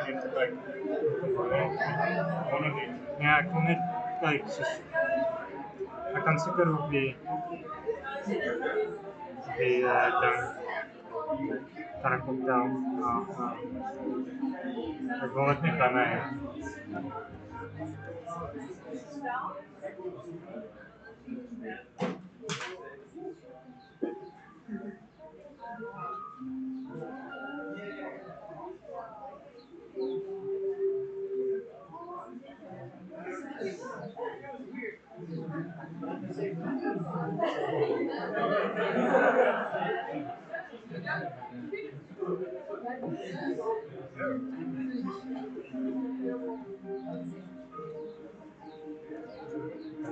Niet te kijken. Gewoon niet. Ja, ik kon net kijken. Ik kan zeker op die ding kan ik optellen. Ik wil het niet bij mij.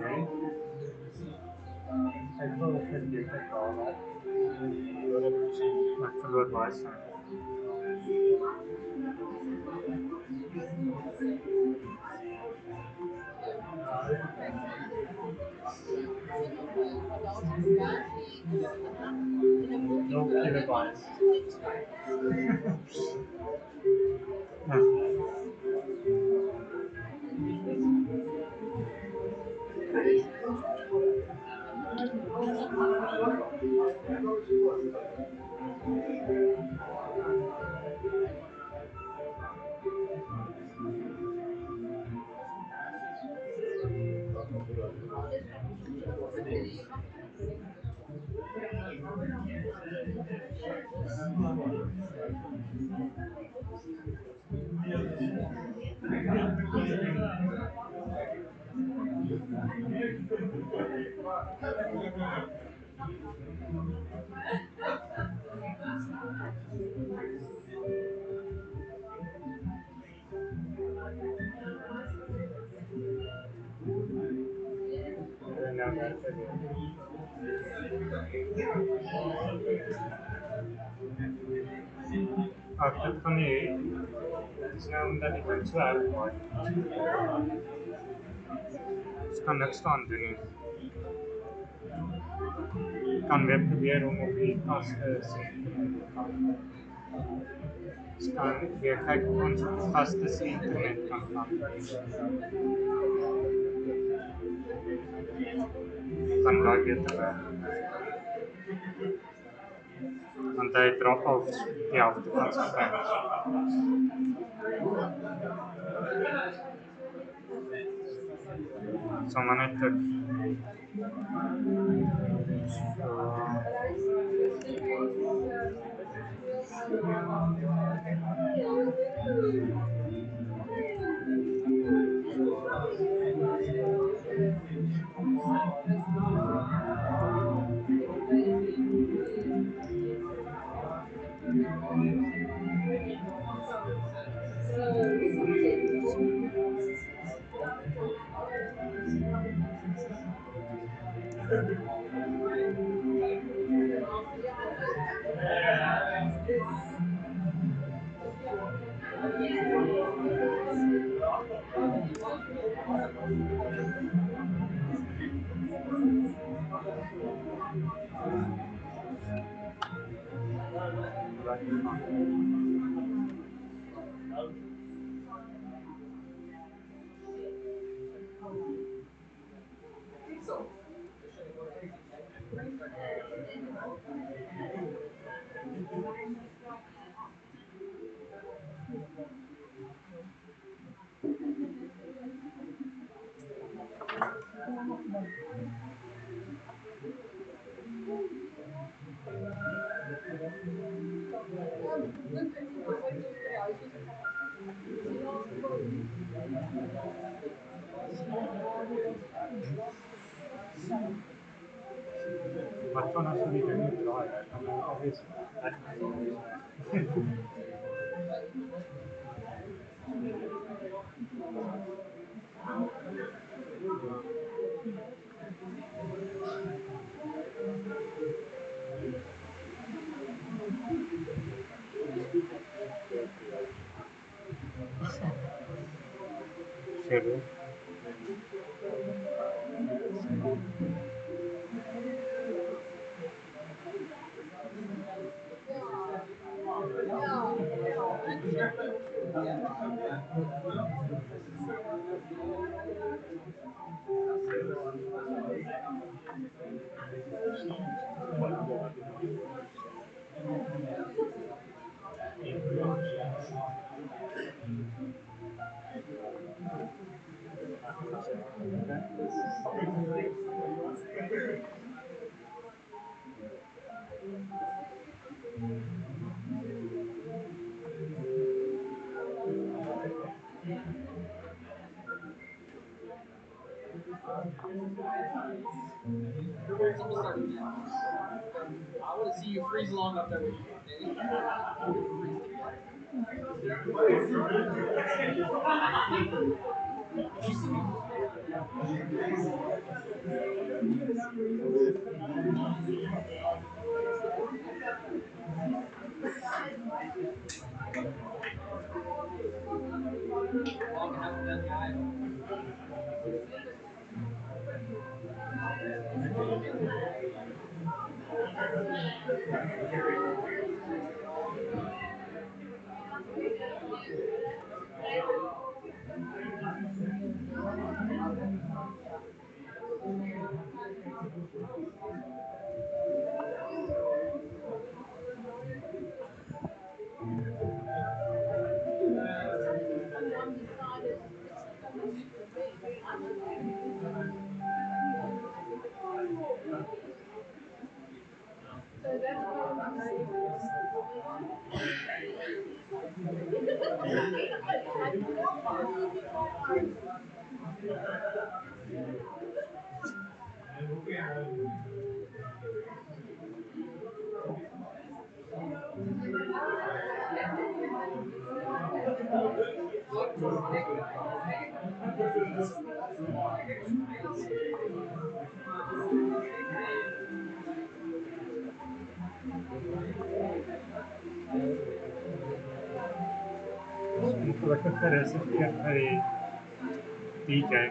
Nee. Ik wil het niet direct halen. Maar ik verloor het zijn. No kilobytes. After van die, het is nou omdat ik ben zo erg mooi. Dus kan niks aan doen nie. Kan weer probeer om op die kas te sien. Dus kan weer kyk of ons op die kas te sien internet kan gaan. Kan daar weer te werk. Want hy drop af die helfte van sy fans. So maar net ek बच्चों ने सुनी नहीं बुला है obvious चलो उनको लगता है रेसिपी अरे ठीक है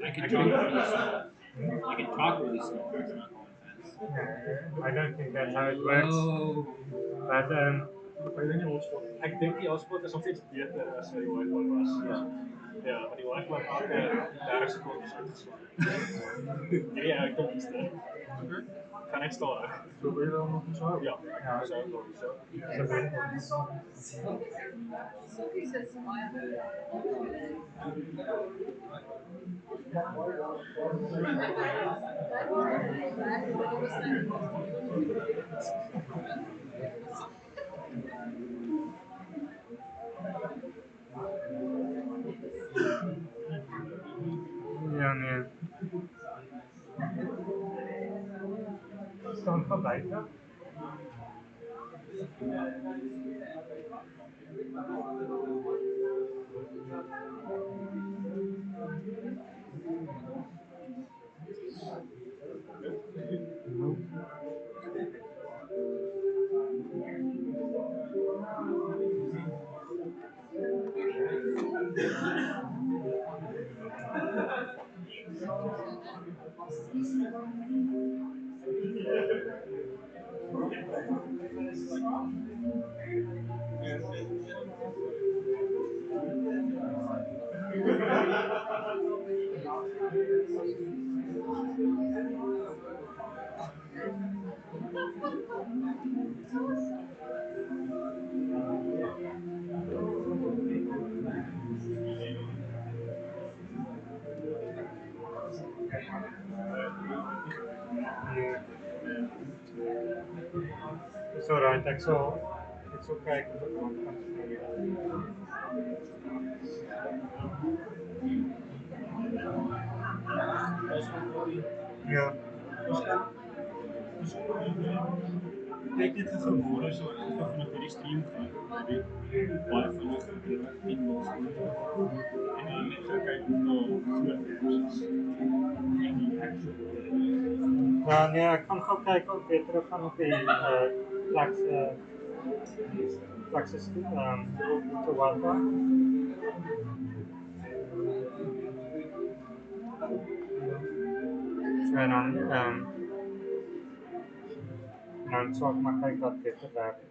I can talk really slow. I can talk really slow, but it's not going fast. Yeah, I don't think that's how it works. Whoa. But Ik denk die hotspot is nog steeds beter as wat die wifi was. Ja, maar die wifi het elke 30 secondes uitgeslaan. Nee, uit de liefste. Ga net staan. Probeer dan nog eens zo? Ja, Ja. zo nog eens zo. ja, nee. Stand van buiten. Nee. Is alright, ik zal kijken of ik nog kan spelen. Ja. Kijk net even voor zo even vanaf die stream gaan. Baie vinnig pinballs en dan net gaan kyk of daar groot apps is. Ja, nee, ik kan gauw kijken of weer terug gaan op die Flex to Wi-Fi. En dan zal ik maar kijken wat beter werkt.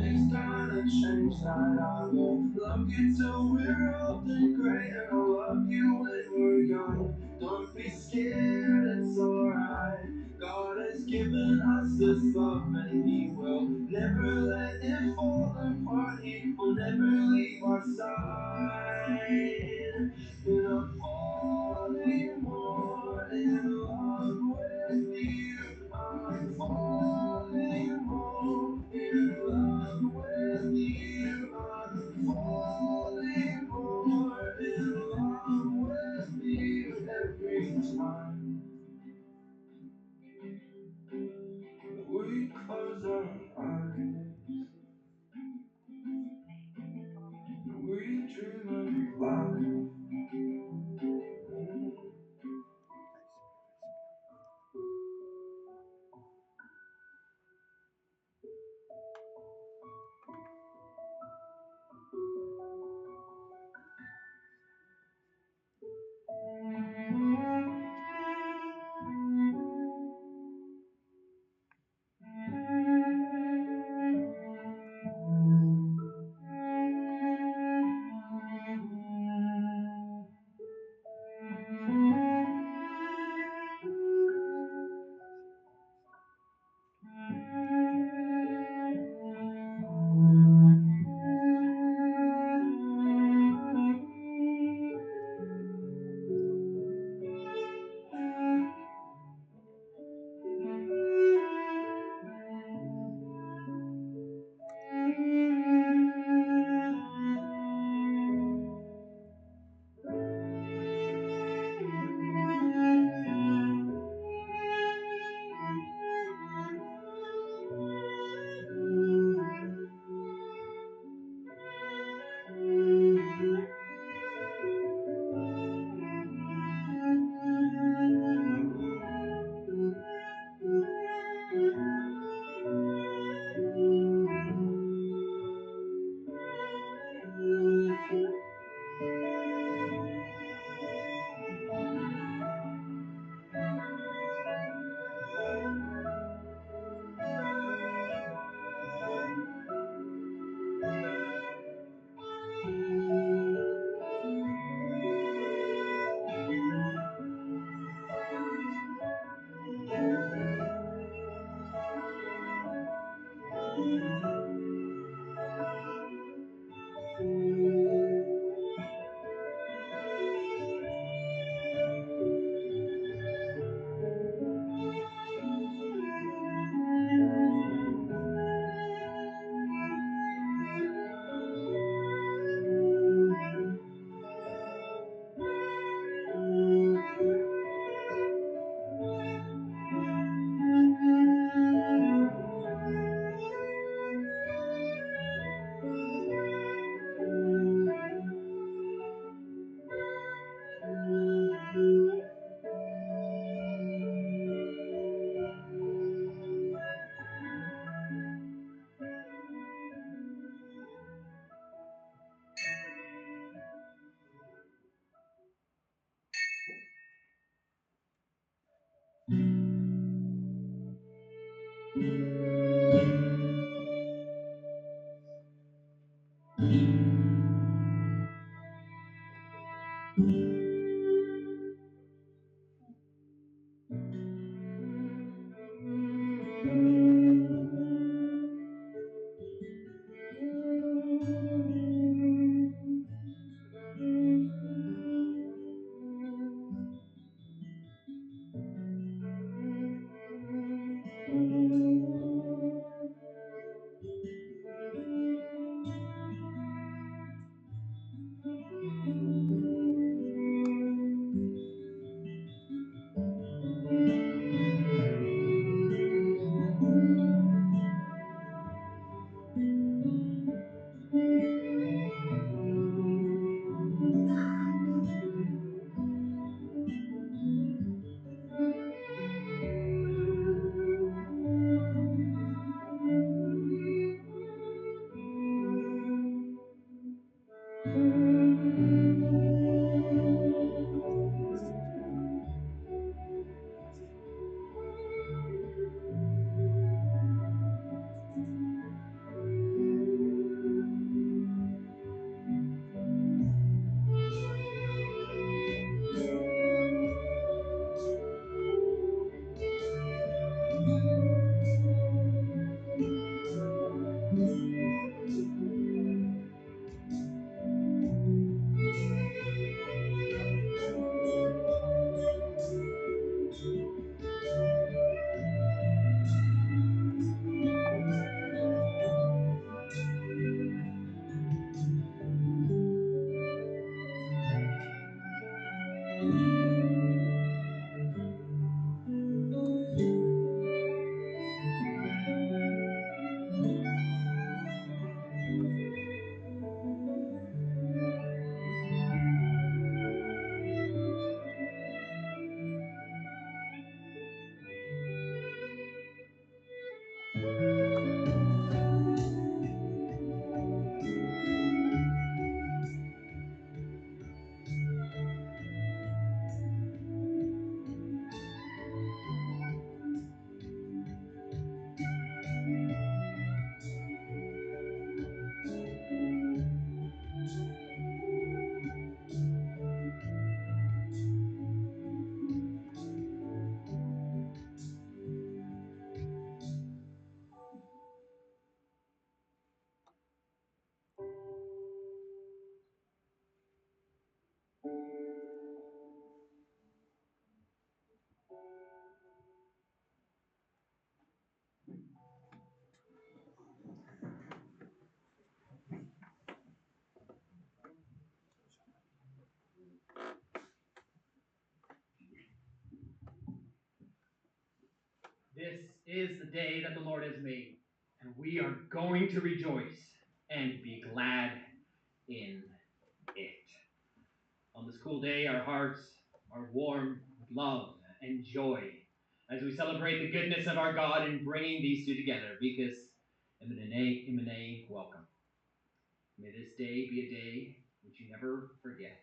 Nothing's gonna change that. I won't love you till we're old and gray, and I'll love you when we're young. Don't be scared, it's alright. God has given us this love, and He will never let it fall apart. He will never leave our side. And I'm falling more in love with you. I'm falling more in love with you. I'm falling more in love with you every time we close our eyes. We dream of life. This is the day that the Lord has made, and we are going to rejoice and be glad in it. On this cool day, our hearts are warm with love and joy as we celebrate the goodness of our God in bringing these two together. Because Imene, welcome. May this day be a day which you never forget,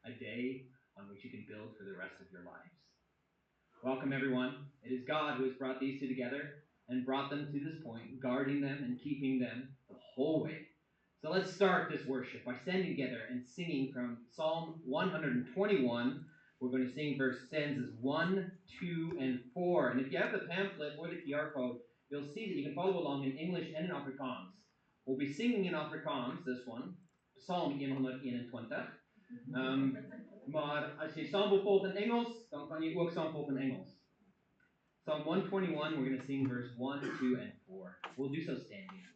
a day on which you can build for the rest of your lives. Welcome, everyone. It is God who has brought these two together and brought them to this point, guarding them and keeping them the whole way. So let's start this worship by standing together and singing from Psalm 121. We're going to sing stanzas 1, 2, and 4. And if you have the pamphlet or the QR code, you'll see that you can follow along in English and in Afrikaans. We'll be singing in Afrikaans, this one, Psalm 121. Maar as jy saam wil volg in Engels, dan kan jy ook saam volg in Engels. Psalm 121, we're going to sing verse 1, 2, and 4. We'll do so standing.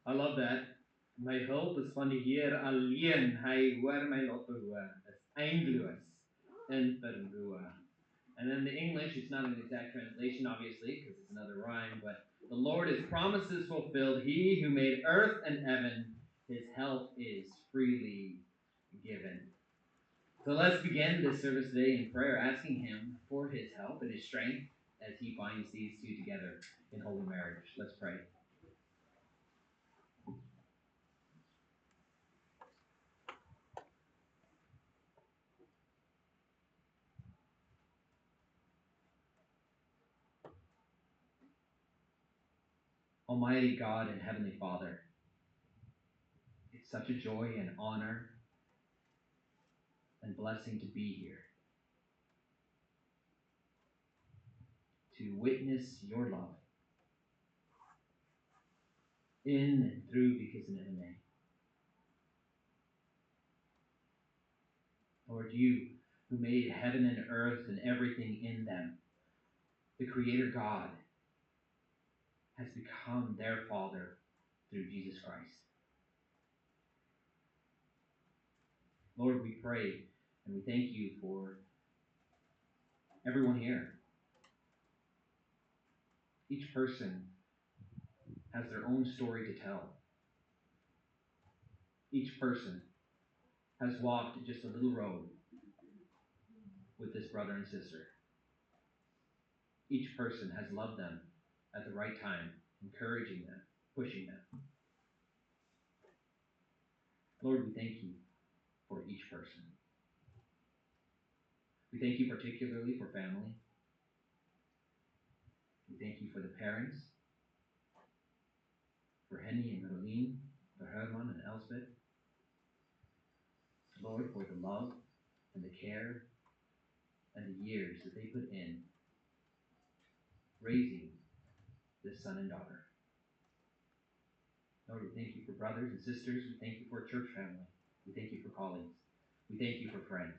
I love that. My hulp is van die Heer alleen. Hy hoor my lot behoor. Is eindeloos in verloor. And then the English, it's not an exact translation, obviously, because it's another rhyme, but The Lord his promises fulfilled. He who made earth and heaven, his help is freely given. So let's begin this service today in prayer, asking him for his help and his strength as he binds these two together in holy marriage. Let's pray. Almighty God and Heavenly Father, it's such a joy and honor and blessing to be here, to witness your love in and through Because and MMA. Lord, you who made heaven and earth and everything in them, the Creator God, has become their Father through Jesus Christ. Lord, we pray and we thank you for everyone here. Each person has their own story to tell. Each person has walked just a little road with this brother and sister. Each person has loved them at the right time, encouraging them, pushing them. Lord, we thank you for each person. We thank you particularly for family. We thank you for the parents, for Henny and Caroline, for Herman and Elspeth. Lord, for the love and the care and the years that they put in raising this son and daughter. Lord, we thank you for brothers and sisters. We thank you for a church family. We thank you for colleagues. We thank you for friends.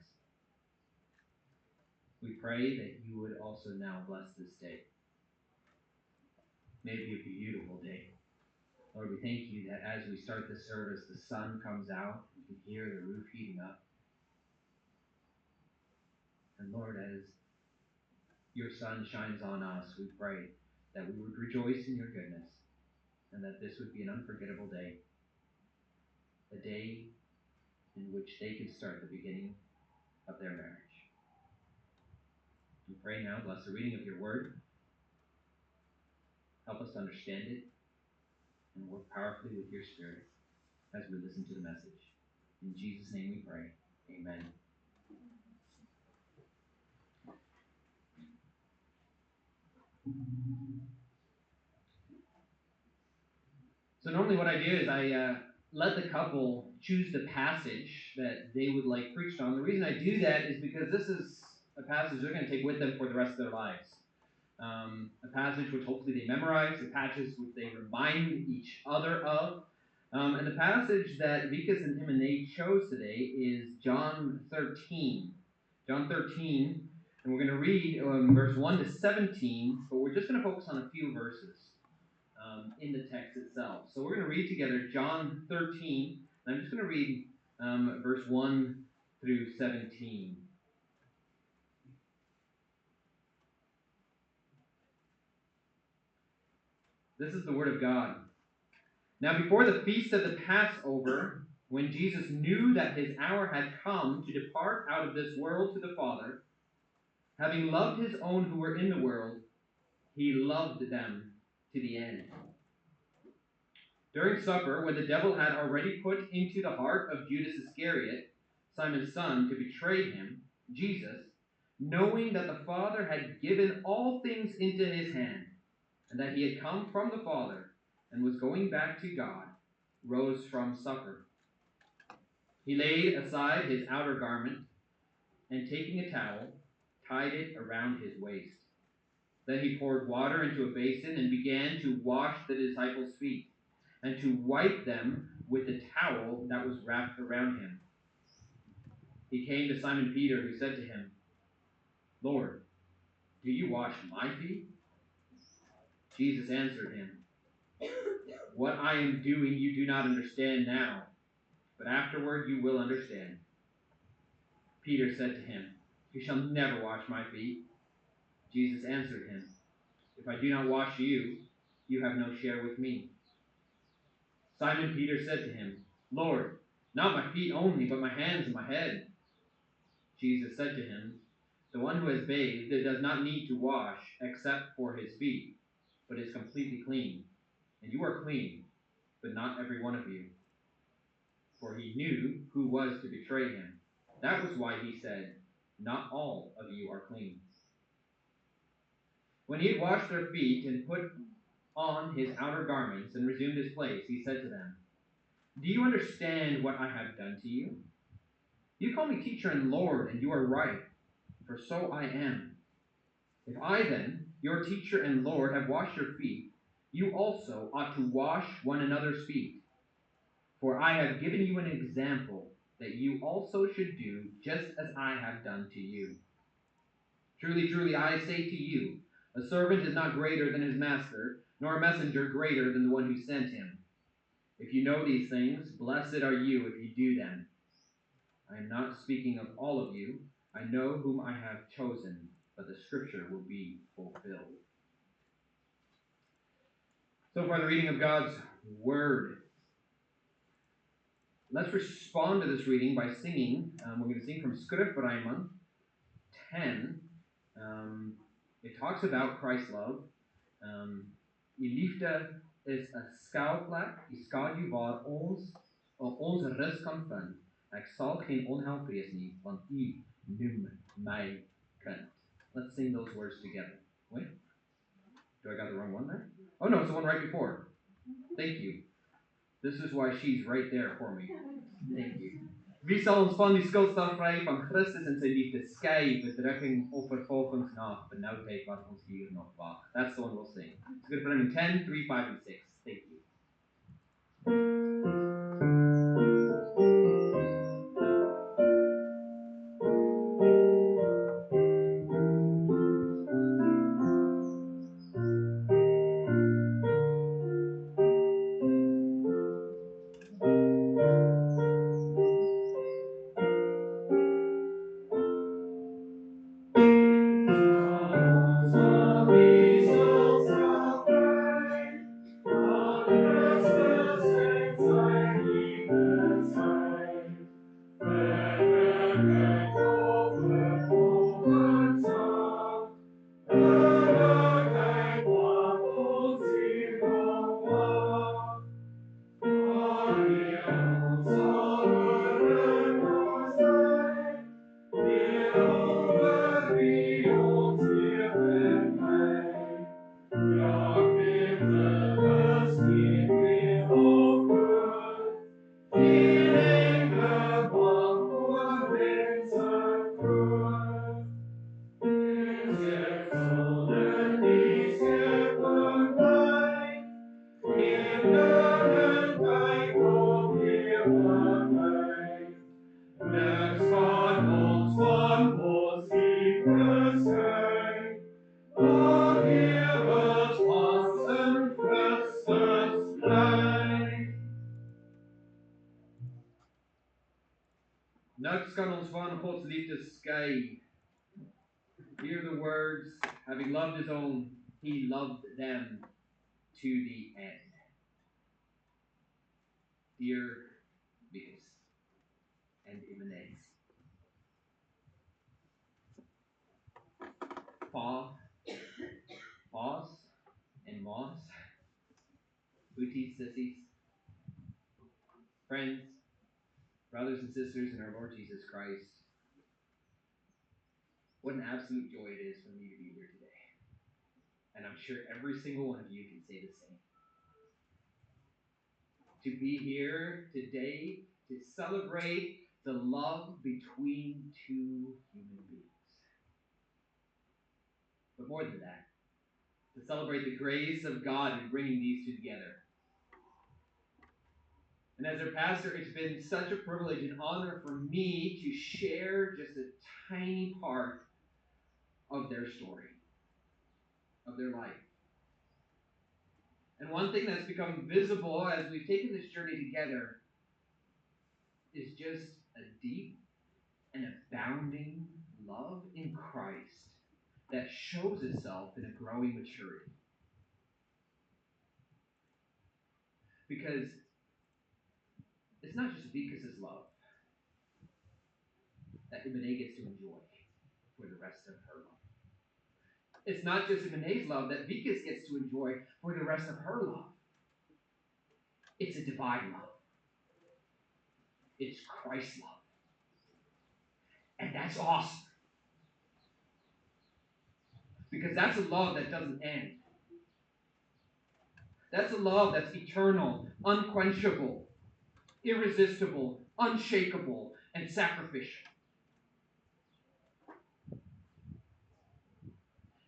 We pray that you would also now bless this day. May it be a beautiful day. Lord, we thank you that as we start the service, the sun comes out. We can hear the roof heating up. And Lord, as your sun shines on us, we pray that we would rejoice in your goodness and that this would be an unforgettable day. A day in which they can start the beginning of their marriage. We pray now, bless the reading of your word. Help us to understand it and work powerfully with your spirit as we listen to the message. In Jesus' name we pray. Amen. So normally what I do is I let the couple choose the passage that they would like preached on. The reason I do that is because this is a passage they're going to take with them for the rest of their lives. A passage which hopefully they memorize, a passage which they remind each other of. And the passage that Vikas and Himane chose today is John 13. John 13, and we're going to read verse 1 to 17, but we're just going to focus on a few verses in the text itself. So we're going to read together John 13, and I'm just going to read verse 1 through 17. This is the word of God. Now before the feast of the Passover, when Jesus knew that his hour had come to depart out of this world to the Father, having loved his own who were in the world, he loved them to the end. During supper, when the devil had already put into the heart of Judas Iscariot, Simon's son, to betray him, Jesus, knowing that the Father had given all things into his hand, and that he had come from the Father and was going back to God, rose from supper. He laid aside his outer garment, and taking a towel, tied it around his waist. Then he poured water into a basin and began to wash the disciples' feet, and to wipe them with the towel that was wrapped around him. He came to Simon Peter, who said to him, Lord, do you wash my feet? Jesus answered him, what I am doing you do not understand now, but afterward you will understand. Peter said to him, you shall never wash my feet. Jesus answered him, if I do not wash you, you have no share with me. Simon Peter said to him, Lord, not my feet only, but my hands and my head. Jesus said to him, the one who has bathed does not need to wash except for his feet, but is completely clean. And you are clean, but not every one of you. For he knew who was to betray him. That was why he said, not all of you are clean. When he had washed their feet and put on his outer garments and resumed his place, he said to them, do you understand what I have done to you? You call me teacher and Lord, and you are right, for so I am. If I then, your teacher and Lord, have washed your feet, you also ought to wash one another's feet. For I have given you an example that you also should do just as I have done to you. Truly, truly, I say to you, a servant is not greater than his master, nor a messenger greater than the one who sent him. If you know these things, blessed are you if you do them. I am not speaking of all of you. I know whom I have chosen, but the scripture will be fulfilled. So far, the reading of God's word. Let's respond to this reading by singing. We're going to sing from Skrifreiman 10. It talks about Christ's love. Die liefde is 'n skuilplek. Die skadu waar ons rus kan vind. Ek sal geen onheil vrees nie, want U noem my kind. Let's sing those words together. Wait. Do I got the wrong one there? Oh no, it's the one right before. Thank you. This is why she's right there for me. Thank you. Wie sal ons van die skuldstraf vry van Christus en sy liefde skei, bedrukking of vervolgingsnag, benoudheid wat ons hier nog wag. That's the one we'll sing. It's good for him in 10, 3, 5, and 6. Thank you. Niks kan ons van God's liefde skei. Hear the words, having loved his own, he loved them to the end. Dear Beatrice and Imenez. Pa's and Ma's, booties, sissies, friends, brothers and sisters in our Lord Jesus Christ. What an absolute joy it is for me to be here today. And I'm sure every single one of you can say the same. To be here today to celebrate the love between two human beings. But more than that, to celebrate the grace of God in bringing these two together. And as their pastor, it's been such a privilege and honor for me to share just a tiny part of their story, of their life. And one thing that's become visible as we've taken this journey together is just a deep and abounding love in Christ that shows itself in a growing maturity. Because it's not just Vicas's love that Ibene gets to enjoy for the rest of her life. It's not just Ibene's love that Vicas gets to enjoy for the rest of her love. It's a divine love. It's Christ's love. And that's awesome. Because that's a love that doesn't end. That's a love that's eternal, unquenchable, irresistible, unshakable, and sacrificial.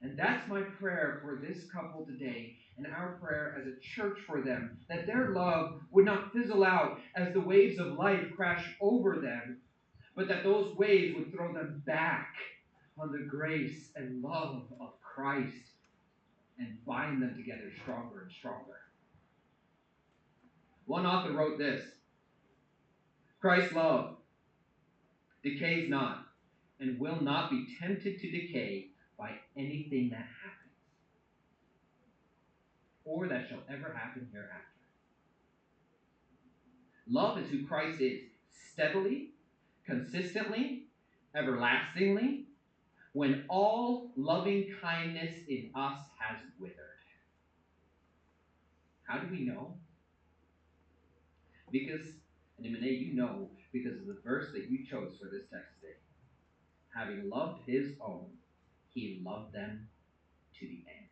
And that's my prayer for this couple today, and our prayer as a church for them, that their love would not fizzle out as the waves of life crash over them, but that those waves would throw them back on the grace and love of Christ and bind them together stronger and stronger. One author wrote this: Christ's love decays not and will not be tempted to decay by anything that happens or that shall ever happen hereafter. Love is who Christ is, steadily, consistently, everlastingly, when all loving kindness in us has withered. How do we know? Because, and Imene, you know, because of the verse that you chose for this text today. Having loved his own, he loved them to the end.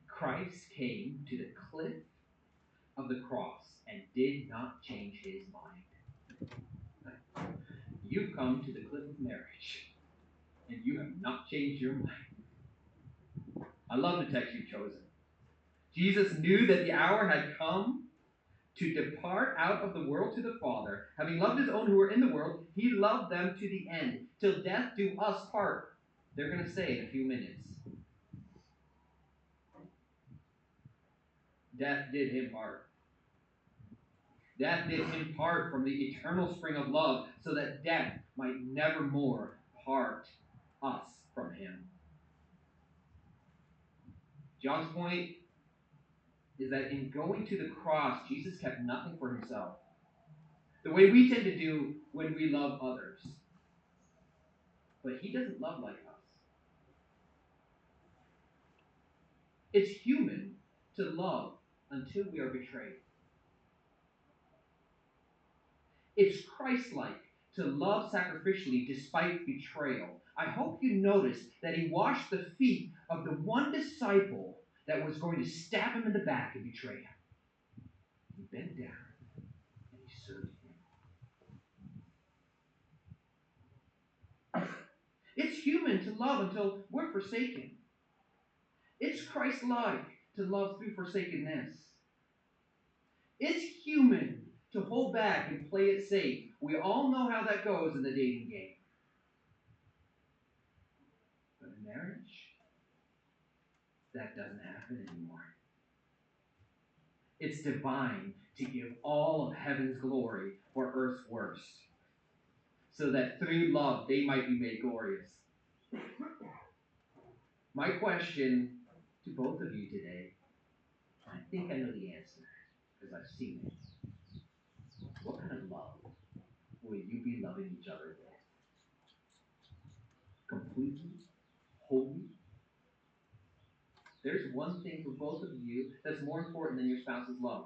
Christ came to the cliff of the cross and did not change his mind. You've come to the cliff of marriage, and you have not changed your mind. I love the text you've chosen. Jesus knew that the hour had come to depart out of the world to the Father. Having loved his own who were in the world, he loved them to the end. Till death do us part. They're going to say in a few minutes. Death did him part. Death did him part from the eternal spring of love, so that death might never more part us from him. John's point is that in going to the cross, Jesus kept nothing for himself. The way we tend to do when we love others. But he doesn't love like us. It's human to love until we are betrayed. It's Christ-like to love sacrificially despite betrayal. I hope you notice that he washed the feet of the one disciple that was going to stab him in the back and betray him. He bent down and he served him. It's human to love until we're forsaken. It's Christ-like to love through forsakenness. It's human to hold back and play it safe. We all know how that goes in the dating game. But in marriage, that doesn't happen anymore. It's divine to give all of heaven's glory for earth's worst, so that through love they might be made glorious. My question to both of you today, I think I know the answer, because I've seen it. What kind of love will you be loving each other with? Completely? Wholly? There's one thing for both of you that's more important than your spouse's love,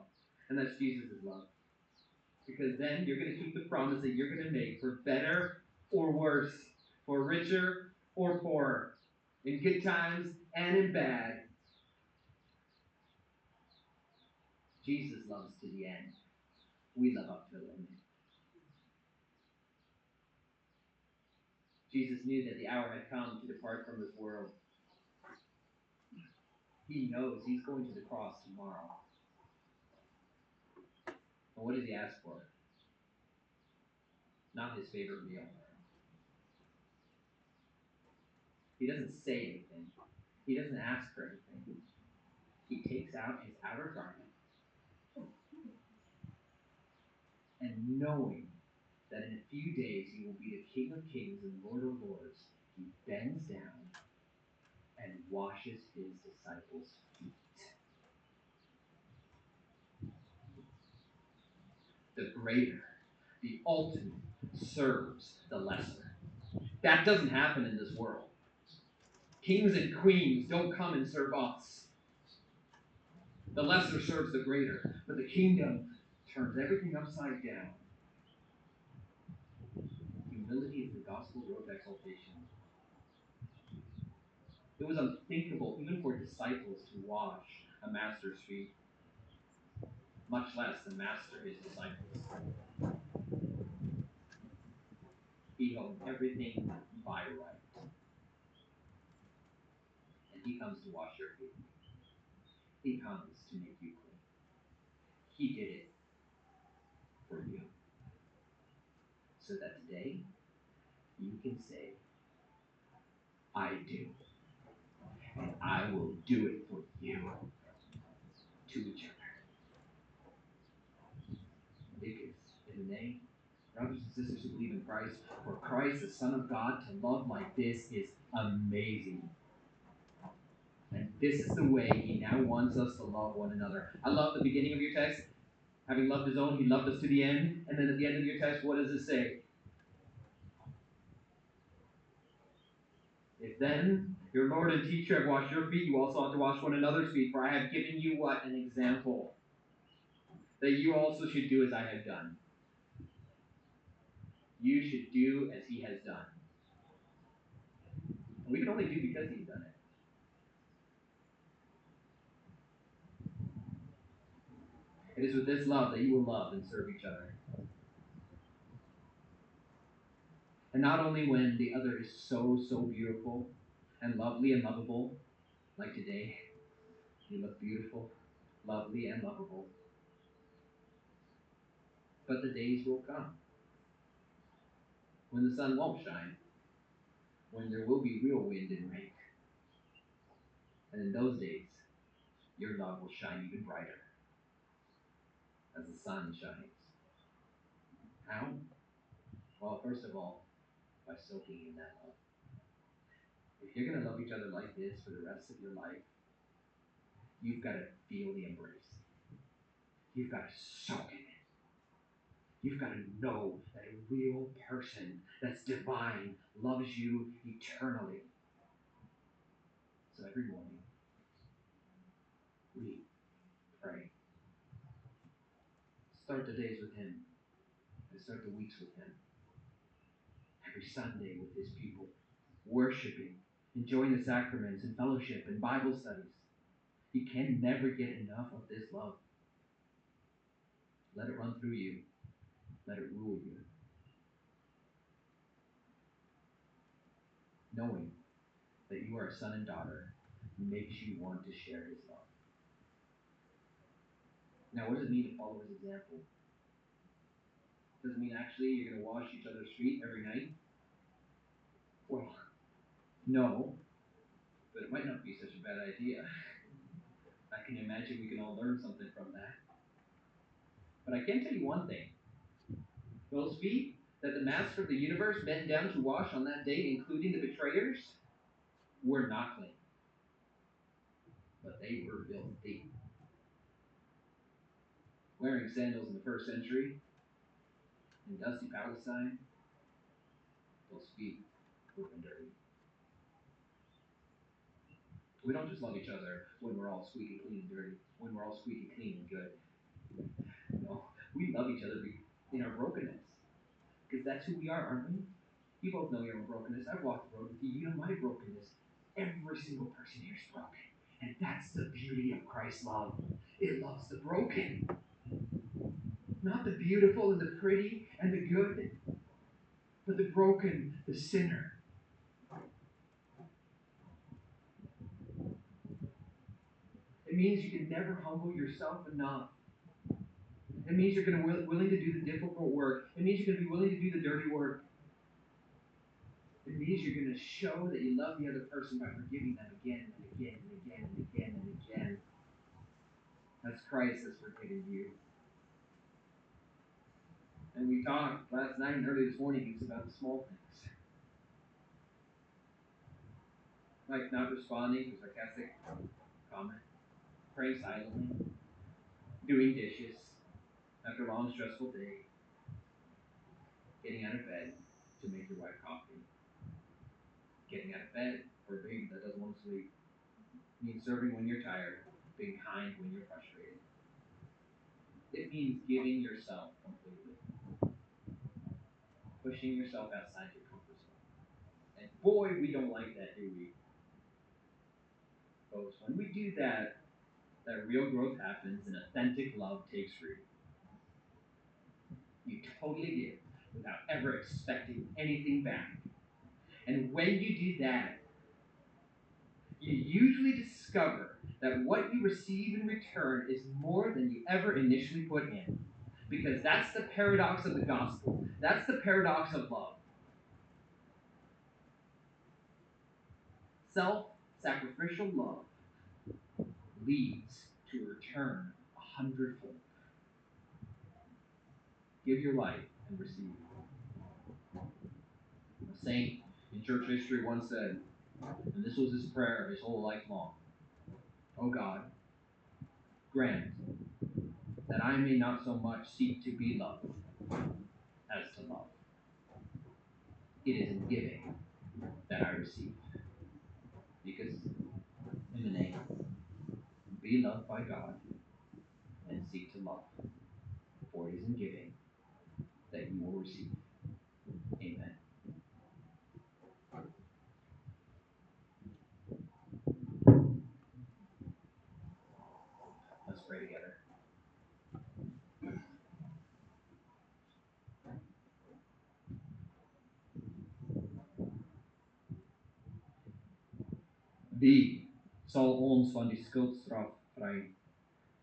and that's Jesus' love. Because then you're going to keep the promise that you're going to make for better or worse, for richer or poorer, in good times and in bad. Jesus loves to the end. We love up to the limit. Jesus knew that the hour had come to depart from this world. He knows he's going to the cross tomorrow. And what does he ask for? Not his favorite meal. He doesn't say anything. He doesn't ask for anything. He takes out his outer garment. And knowing that in a few days he will be the King of Kings and Lord of Lords, he bends down and washes his disciples' feet. greater, the ultimate, serves the lesser. That doesn't happen in this world. Kings and queens don't come and serve us. The lesser serves the greater, but the kingdom turns everything upside down. Humility is the gospel road to exaltation. It was unthinkable even for disciples to wash a master's feet, much less the master his disciples. He held everything by right. And he comes to wash your feet. He comes to make you clean. He did it for you. So that today you can say, I do. And I will do it for you to each other. Because in the name, brothers and sisters who believe in Christ, for Christ, the Son of God, to love like this is amazing. And this is the way he now wants us to love one another. I love the beginning of your text. Having loved his own, he loved us to the end. And then at the end of your text, what does it say? If then your Lord and teacher have washed your feet, you also ought to wash one another's feet. For I have given you what? An example. That you also should do as I have done. You should do as he has done. And we can only do because he's done it. It is with this love that you will love and serve each other. And not only when the other is so, so beautiful and lovely and lovable, like today, you look beautiful, lovely, and lovable. But the days will come when the sun won't shine, when there will be real wind and rain. And in those days, your love will shine even brighter as the sun shines. How? Well, first of all, by soaking in that love. If you're going to love each other like this for the rest of your life, you've got to feel the embrace. You've got to soak in it. You've got to know that a real person that's divine loves you eternally. So every morning, read, pray. Start the days with him and start the weeks with him. Every Sunday with his people, worshiping, enjoying the sacraments and fellowship and Bible studies. You can never get enough of this love. Let it run through you. Let it rule you. Knowing that you are a son and daughter makes you want to share his love. Now, what does it mean to follow his example? Does it mean actually you're going to wash each other's feet every night? Well, no, but it might not be such a bad idea. I can imagine we can all learn something from that. But I can tell you one thing. Those feet that the master of the universe bent down to wash on that day, including the betrayers, were not clean. But they were filthy. Wearing sandals in the first century, in dusty Palestine, those feet were dirty. We don't just love each other when we're all squeaky clean and dirty, when we're all squeaky clean and good. No, we love each other in our brokenness. Because that's who we are, aren't we? You both know your own brokenness. I've walked the road with you. You know my brokenness. Every single person here is broken. And that's the beauty of Christ's love. It loves the broken. Not the beautiful and the pretty and the good, but the broken, the sinner. It means you can never humble yourself enough. It means you're going to be willing to do the difficult work. It means you're going to be willing to do the dirty work. It means you're going to show that you love the other person by forgiving them again and again and again and again and again. As Christ has forgiven you. And we talked last night and early this morning, it's about the small things. Like not responding to a sarcastic comment, praying silently, doing dishes, After a long, stressful day, getting out of bed to make your wife coffee, getting out of bed for a baby that doesn't want to sleep, means serving when you're tired, being kind when you're frustrated. It means giving yourself completely, pushing yourself outside your comfort zone. And boy, we don't like that, do we? Folks, when we do that, that real growth happens and authentic love takes root. You totally give without ever expecting anything back. And when you do that, you usually discover that what you receive in return is more than you ever initially put in. Because that's the paradox of the gospel. That's the paradox of love. Self-sacrificial love leads to a return 100-fold. Give your life and receive. A saint in church history once said, and this was his prayer his whole life long, "Oh God, grant that I may not so much seek to be loved as to love. It is in giving that I receive." Because, in the name, be loved by God and seek to love. For it is in giving that you will receive. Amen. Let's pray together. Wie sal ons van die skuldstraf vry?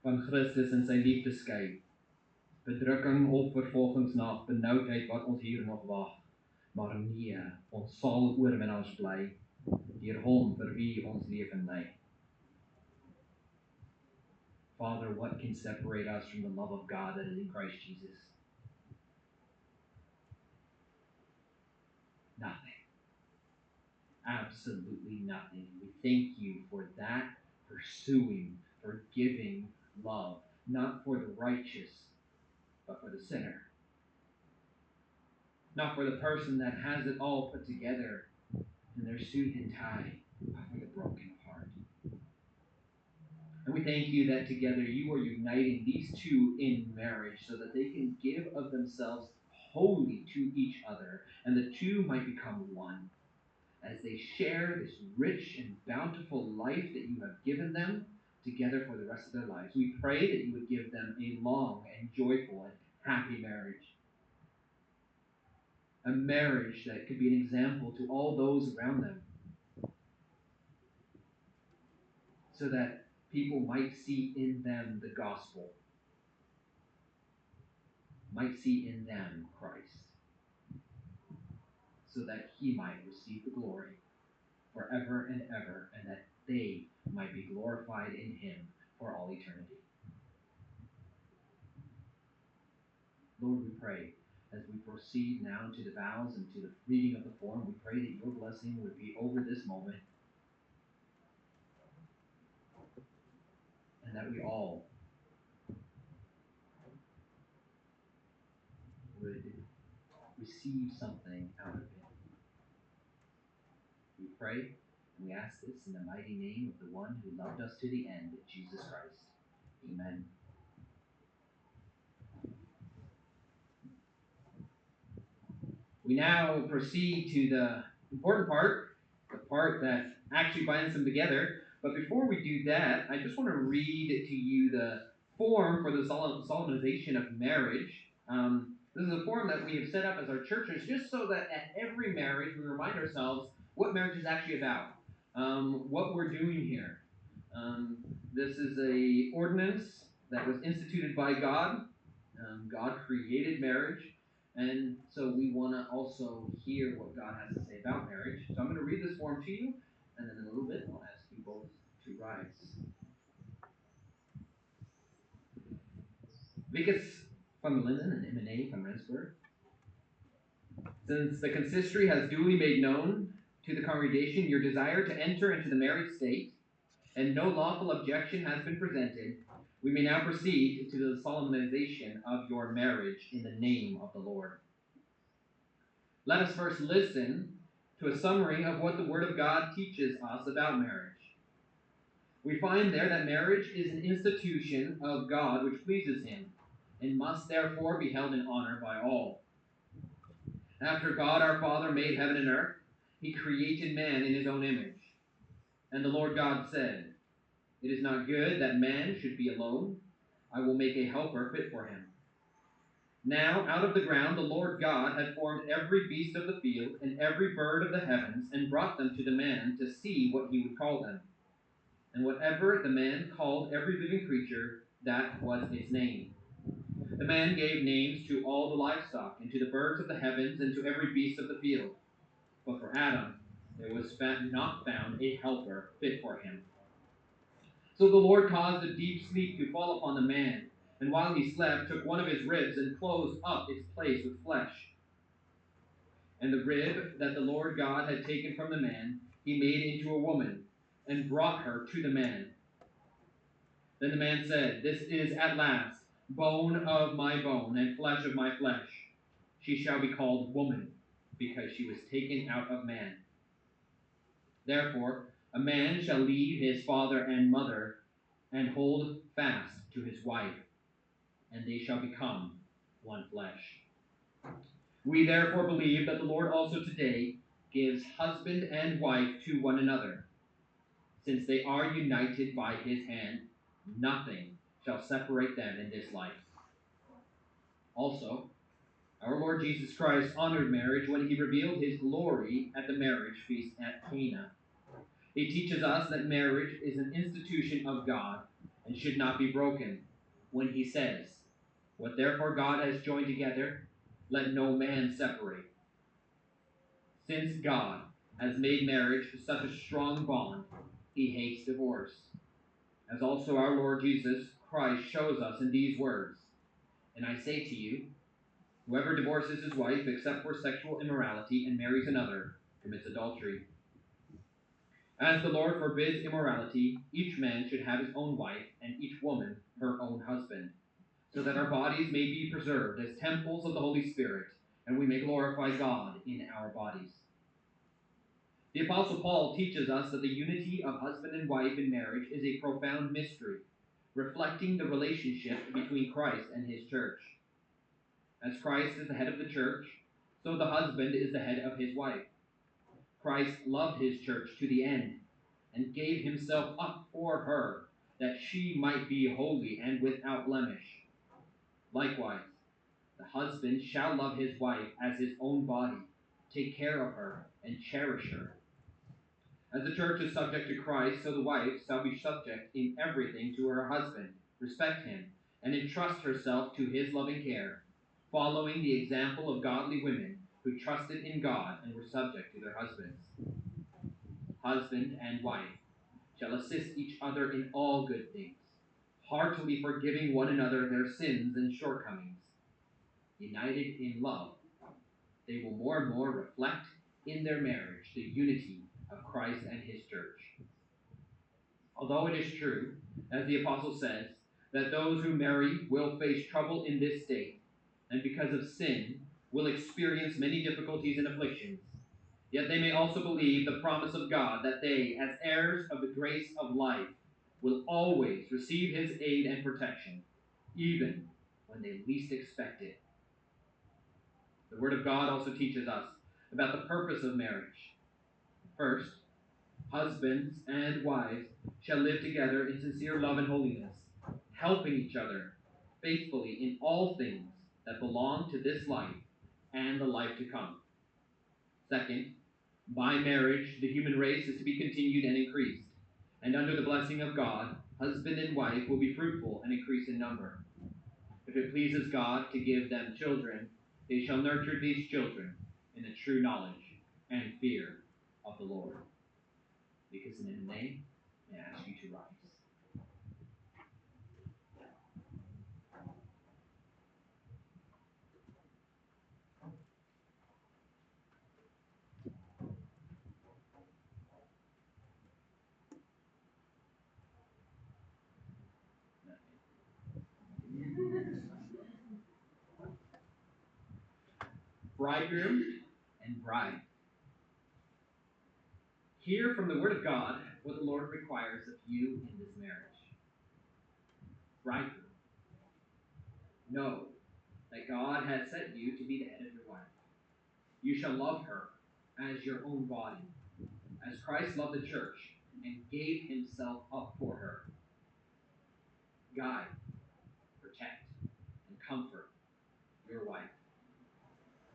Van Christus en sy liefde skei. Bedrukking of vervolgingsnag, benoudheid wat ons hier nog wag. Maar nee, ons sal oorwinnaars bly, deur hom vir wie ons lewe lei. Father, what can separate us from the love of God that is in Christ Jesus? Nothing. Absolutely nothing. We thank you for that pursuing, forgiving love, not for the righteous, but for the sinner. Not for the person that has it all put together in their suit and tie, but for the broken heart. And we thank you that together you are uniting these two in marriage so that they can give of themselves wholly to each other, and the two might become one as they share this rich and bountiful life that you have given them together for the rest of their lives. We pray that you would give them a long and joyful and happy marriage. A marriage that could be an example to all those around them, so that people might see in them the gospel, might see in them Christ, so that he might receive the glory forever and ever, and that they might be glorified in him for all eternity. Lord, we pray, as we proceed now to the vows and to the reading of the form, we pray that your blessing would be over this moment, and that we all would receive something out of it. We pray and we ask this in the mighty name of the one who loved us to the end, Jesus Christ. Amen. We now proceed to the important part, the part that actually binds them together. But before we do that, I just want to read to you the form for the solemnization of marriage. This is a form that we have set up as our churches just so that at every marriage we remind ourselves what marriage is actually about, what we're doing here. This is a ordinance that was instituted by God. God created marriage. And so we want to also hear what God has to say about marriage. So I'm going to read this form to you, and then in a little bit I'll ask you both to rise. Vikas van der Linden and M&A van Rensburg. Since the consistory has duly made known to the congregation your desire to enter into the married state, and no lawful objection has been presented, We may now proceed to the solemnization of your marriage in the name of the Lord. Let us first listen to a summary of what the Word of God teaches us about marriage. We find there that marriage is an institution of God which pleases him, and must therefore be held in honor by all. After God our Father made heaven and earth, he created man in his own image. And the Lord God said, "It is not good that man should be alone. I will make a helper fit for him." Now out of the ground the Lord God had formed every beast of the field and every bird of the heavens, and brought them to the man to see what he would call them. And whatever the man called every living creature, that was its name. The man gave names to all the livestock, and to the birds of the heavens, and to every beast of the field. But for Adam there was not found a helper fit for him. So the Lord caused a deep sleep to fall upon the man, and while he slept, took one of his ribs and closed up its place with flesh. And the rib that the Lord God had taken from the man, he made into a woman, and brought her to the man. Then the man said, "This is at last bone of my bone and flesh of my flesh. She shall be called woman, because she was taken out of man. Therefore, a man shall leave his father and mother, and hold fast to his wife, and they shall become one flesh." We therefore believe that the Lord also today gives husband and wife to one another. Since they are united by his hand, nothing shall separate them in this life. Also, our Lord Jesus Christ honored marriage when he revealed his glory at the marriage feast at Cana. He teaches us that marriage is an institution of God and should not be broken, when he says, "What therefore God has joined together, let no man separate." Since God has made marriage such a strong bond, he hates divorce, as also our Lord Jesus Christ shows us in these words, "And I say to you, whoever divorces his wife except for sexual immorality and marries another commits adultery." As the Lord forbids immorality, each man should have his own wife, and each woman her own husband, so that our bodies may be preserved as temples of the Holy Spirit, and we may glorify God in our bodies. The Apostle Paul teaches us that the unity of husband and wife in marriage is a profound mystery, reflecting the relationship between Christ and his church. As Christ is the head of the church, so the husband is the head of his wife. Christ loved his church to the end, and gave himself up for her, that she might be holy and without blemish. Likewise, the husband shall love his wife as his own body, take care of her, and cherish her. As the church is subject to Christ, so the wife shall be subject in everything to her husband, respect him, and entrust herself to his loving care, following the example of godly women who trusted in God and were subject to their husbands. Husband and wife shall assist each other in all good things, heartily forgiving one another their sins and shortcomings. United in love, they will more and more reflect in their marriage the unity of Christ and his church. Although it is true, as the apostle says, that those who marry will face trouble in this state, and because of sin will experience many difficulties and afflictions, yet they may also believe the promise of God that they, as heirs of the grace of life, will always receive his aid and protection, even when they least expect it. The Word of God also teaches us about the purpose of marriage. First, husbands and wives shall live together in sincere love and holiness, helping each other faithfully in all things that belong to this life and the life to come. Second, by marriage, the human race is to be continued and increased, and under the blessing of God, husband and wife will be fruitful and increase in number. If it pleases God to give them children, they shall nurture these children in the true knowledge and fear of the Lord. Because in his name, I ask you to rise. bridegroom and bride. Hear from the word of God what the Lord requires of you in this marriage. Bridegroom, know that God has set you to be the head of your wife. You shall love her as your own body, as Christ loved the church and gave himself up for her. Guide, protect, and comfort your wife.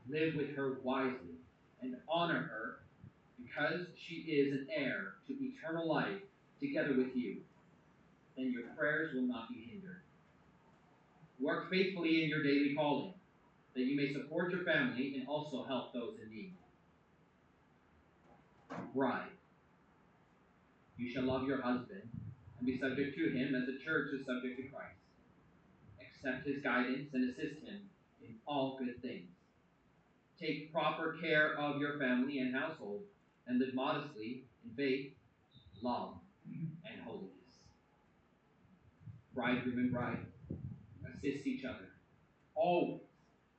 Live with her wisely and honor her because she is an heir to eternal life together with you. Then your prayers will not be hindered. Work faithfully in your daily calling, that you may support your family and also help those in need. Bride, you shall love your husband and be subject to him as the church is subject to Christ. Accept his guidance and assist him in all good things. Take proper care of your family and household, and live modestly in faith, love, and holiness. Bridegroom and bride, assist each other, always,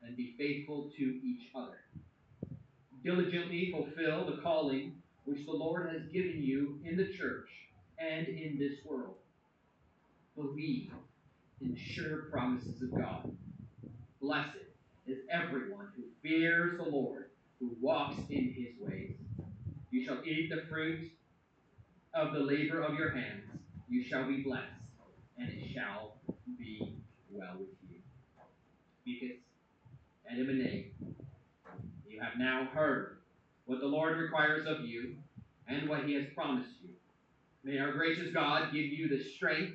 and be faithful to each other. Diligently fulfill the calling which the Lord has given you in the church and in this world. Believe in the sure promises of God. Blessed is everyone who fears the Lord, who walks in his ways. You shall eat the fruit of the labor of your hands. You shall be blessed, and it shall be well with you. Because and Ibn, you have now heard what the Lord requires of you and what he has promised you. May our gracious God give you the strength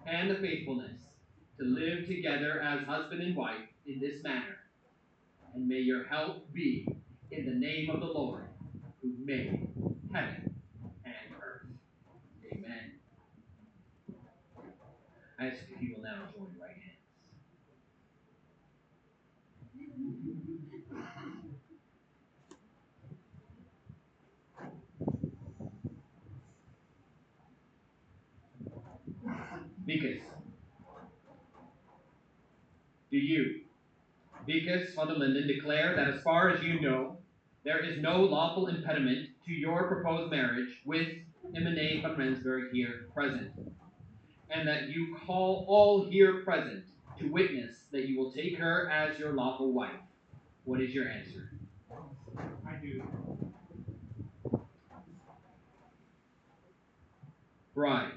and the faithfulness to live together as husband and wife in this manner. And may your help be in the name of the Lord, who made heaven and earth. Amen. I ask if you will now join right hands. Vicus, do you, Vicus van der Linden, declare that as far as you know, there is no lawful impediment to your proposed marriage with Emine van Rensburg here present, and that you call all here present to witness that you will take her as your lawful wife? What is your answer? I do. Bride,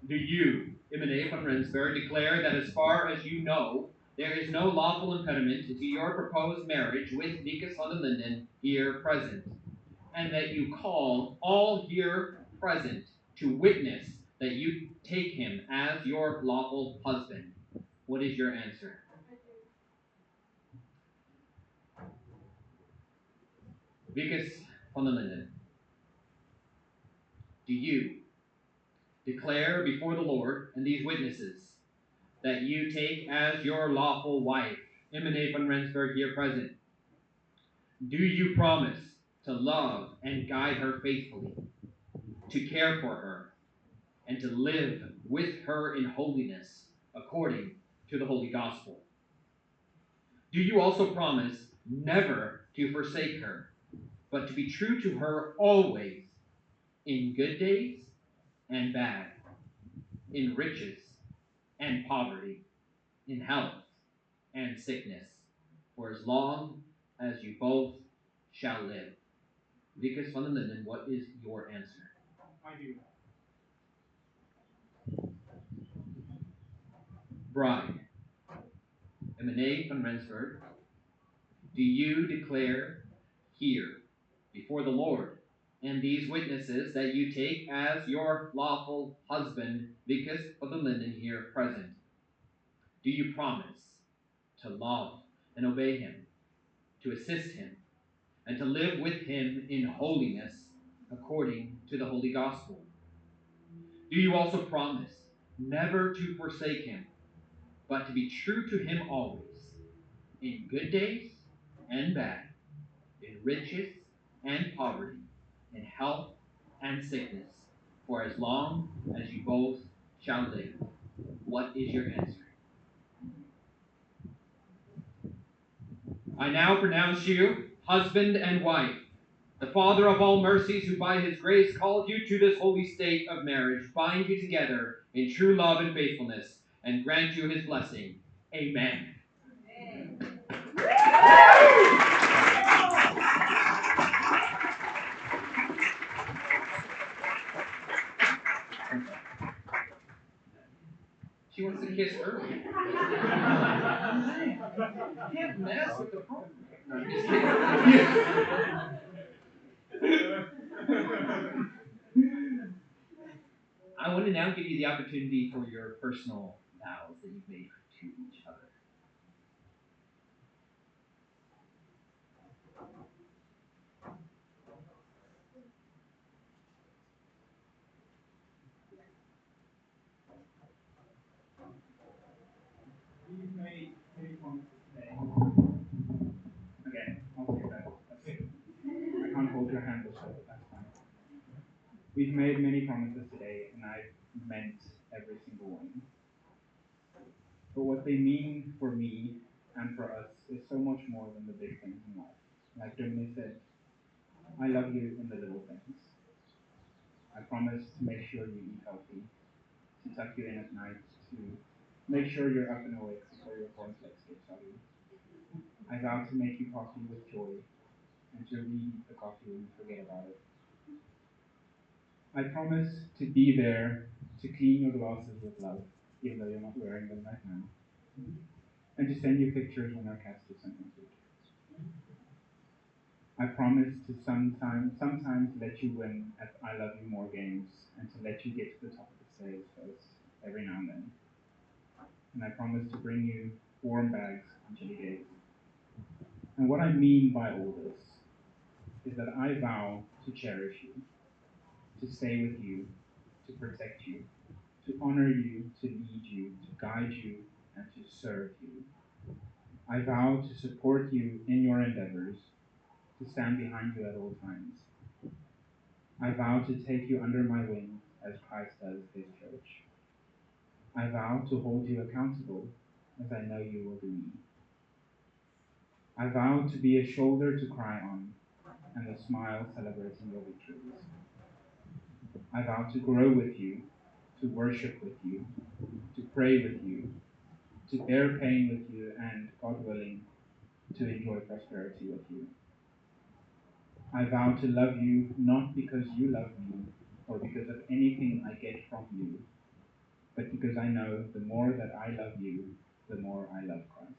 do you, Emine van Rensburg, declare that as far as you know, there is no lawful impediment to your proposed marriage with Vicus van der Linden here present, and that you call all here present to witness that you take him as your lawful husband? What is your answer? Vicus van der Linden, do you declare before the Lord and these witnesses that you take as your lawful wife Emine van Rensburg here present? Do you promise to love and guide her faithfully, to care for her, and to live with her in holiness according to the Holy Gospel? Do you also promise never to forsake her, but to be true to her always, in good days and bad, in riches and poverty, in health and sickness, for as long as you both shall live? Vicus van der Linden, what is your answer? I do. Bride, Emine van Rensburg, do you declare here before the Lord and these witnesses that you take as your lawful husband Vicus van der Linden here present? Do you promise to love and obey him, to assist him, and to live with him in holiness according to the Holy Gospel? Do you also promise never to forsake him, but to be true to him always, in good days and bad, in riches and poverty, in health and sickness, for as long as you both shall live? What is your answer? I now pronounce you husband and wife, the Father of all mercies, who by his grace called you to this holy state of marriage, bind you together in true love and faithfulness, and grant you his blessing. Amen. She wants to kiss early. Can't mess with the program. No, I'm just kidding. I want to now give you the opportunity for your personal vows that you've made to each other. We've made many promises today. Okay, I'll take that. That's good. I can't hold your hand, so that's fine. We've made many promises today, and I've meant every single one. But what they mean for me and for us is so much more than the big things in life. Like Dominic said, I love you in the little things. I promise to make sure you eat healthy, to tuck you in at night, to make sure you're up and awake before your cornflakes get soggy. I vow to make you coffee with joy, and to reheat the coffee when you forget about it. I promise to be there to clean your glasses with love, even though you're not wearing them right now, and to send you pictures when our cats do something sweet. I promise to sometimes let you win at I Love You More games, and to let you get to the top of the stairs first, every now and then. And I promise to bring you warm bags on chilly days. And what I mean by all this is that I vow to cherish you, to stay with you, to protect you, to honor you, to lead you, to guide you, and to serve you. I vow to support you in your endeavors, to stand behind you at all times. I vow to take you under my wing as Christ does his church. I vow to hold you accountable as I know you will do me. I vow to be a shoulder to cry on and a smile celebrating your victories. I vow to grow with you, to worship with you, to pray with you, to bear pain with you, and, God willing, to enjoy prosperity with you. I vow to love you not because you love me or because of anything I get from you, but because I know the more that I love you, the more I love Christ.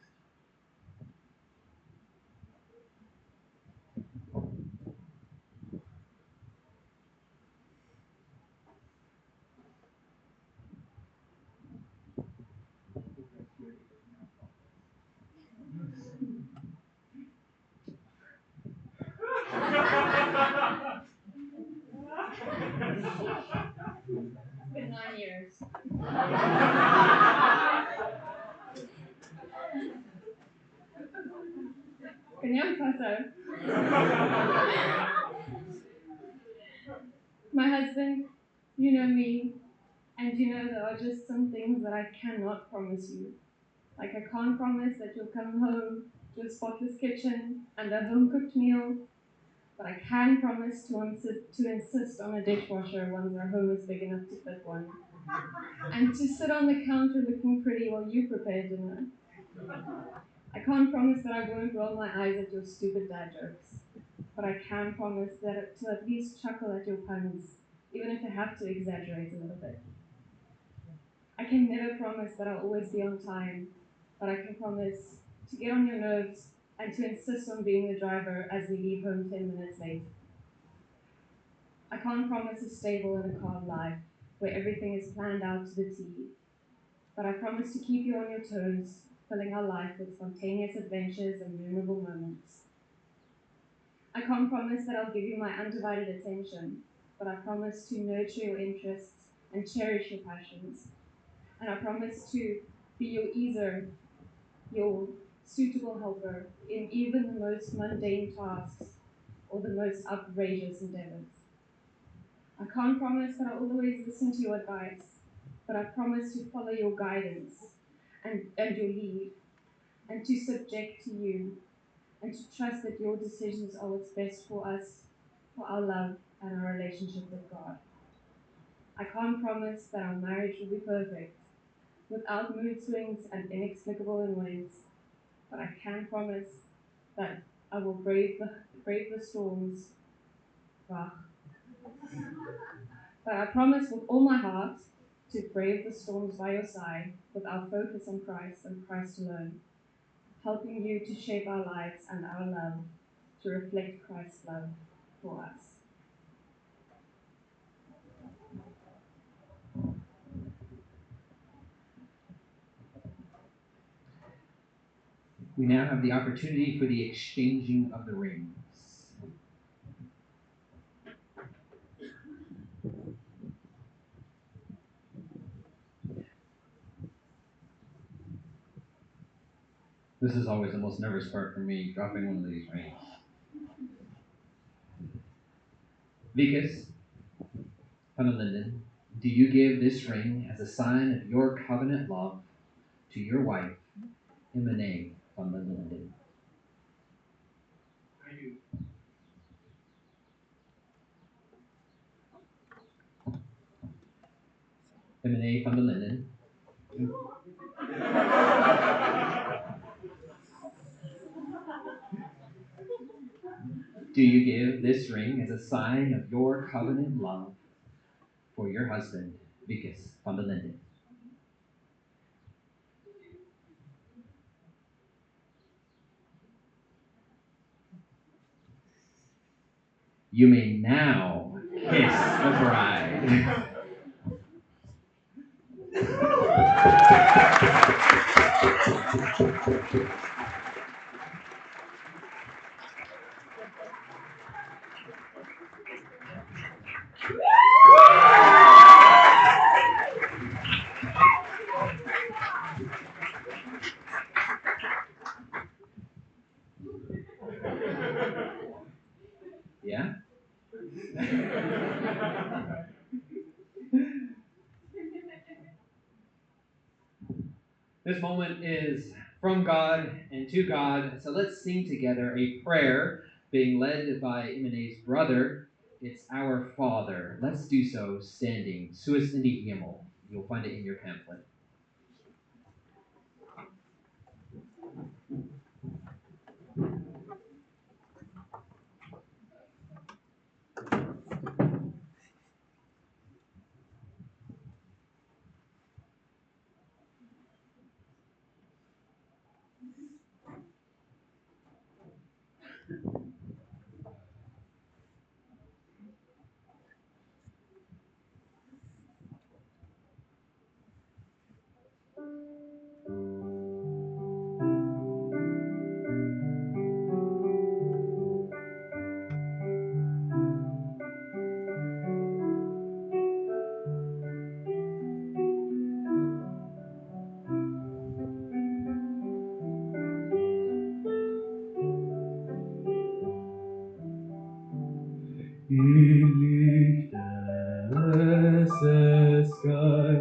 It's been 9 years. Kanyang My husband, you know me, and you know there are just some things that I cannot promise you. Like I can't promise that you'll come home to a spotless kitchen and a home-cooked meal, but I can promise to insist on a dishwasher once our home is big enough to fit one, and to sit on the counter looking pretty while you prepare dinner. I can't promise that I won't roll my eyes at your stupid dad jokes, but I can promise that to at least chuckle at your puns, even if I have to exaggerate a little bit. I can never promise that I'll always be on time, but I can promise to get on your nerves and to insist on being the driver as we leave home 10 minutes late. I can't promise a stable and a calm life where everything is planned out to the T, but I promise to keep you on your toes, filling our life with spontaneous adventures and memorable moments. I can't promise that I'll give you my undivided attention, but I promise to nurture your interests and cherish your passions. And I promise to be your easer, your suitable helper in even the most mundane tasks or the most outrageous endeavors. I can't promise that I'll always listen to your advice, but I promise to follow your guidance and your lead, and to subject to you and to trust that your decisions are what's best for us, for our love, and our relationship with God. I can't promise that our marriage will be perfect, without mood swings and inexplicable annoyance, but I can promise that I will brave the storms. Wow. But I promise with all my heart to brave the storms by your side with our focus on Christ and Christ alone, helping you to shape our lives and our love to reflect Christ's love for us. We now have the opportunity for the exchanging of the rings. This is always the most nervous part for me, dropping one of these rings. Vikas, van der Linden, do you give this ring as a sign of your covenant love to your wife, Imane van der Linden? I do. Imane van der Linden, do you give this ring as a sign of your covenant love for your husband, Vikas van der Linden? You may now kiss the bride. Yeah? This moment is from God and to God, so let's sing together a prayer being led by Imane's brother. It's Our Father. Let's do so standing. Suis in die Himmel. You'll find it in your pamphlet. Liegt es sky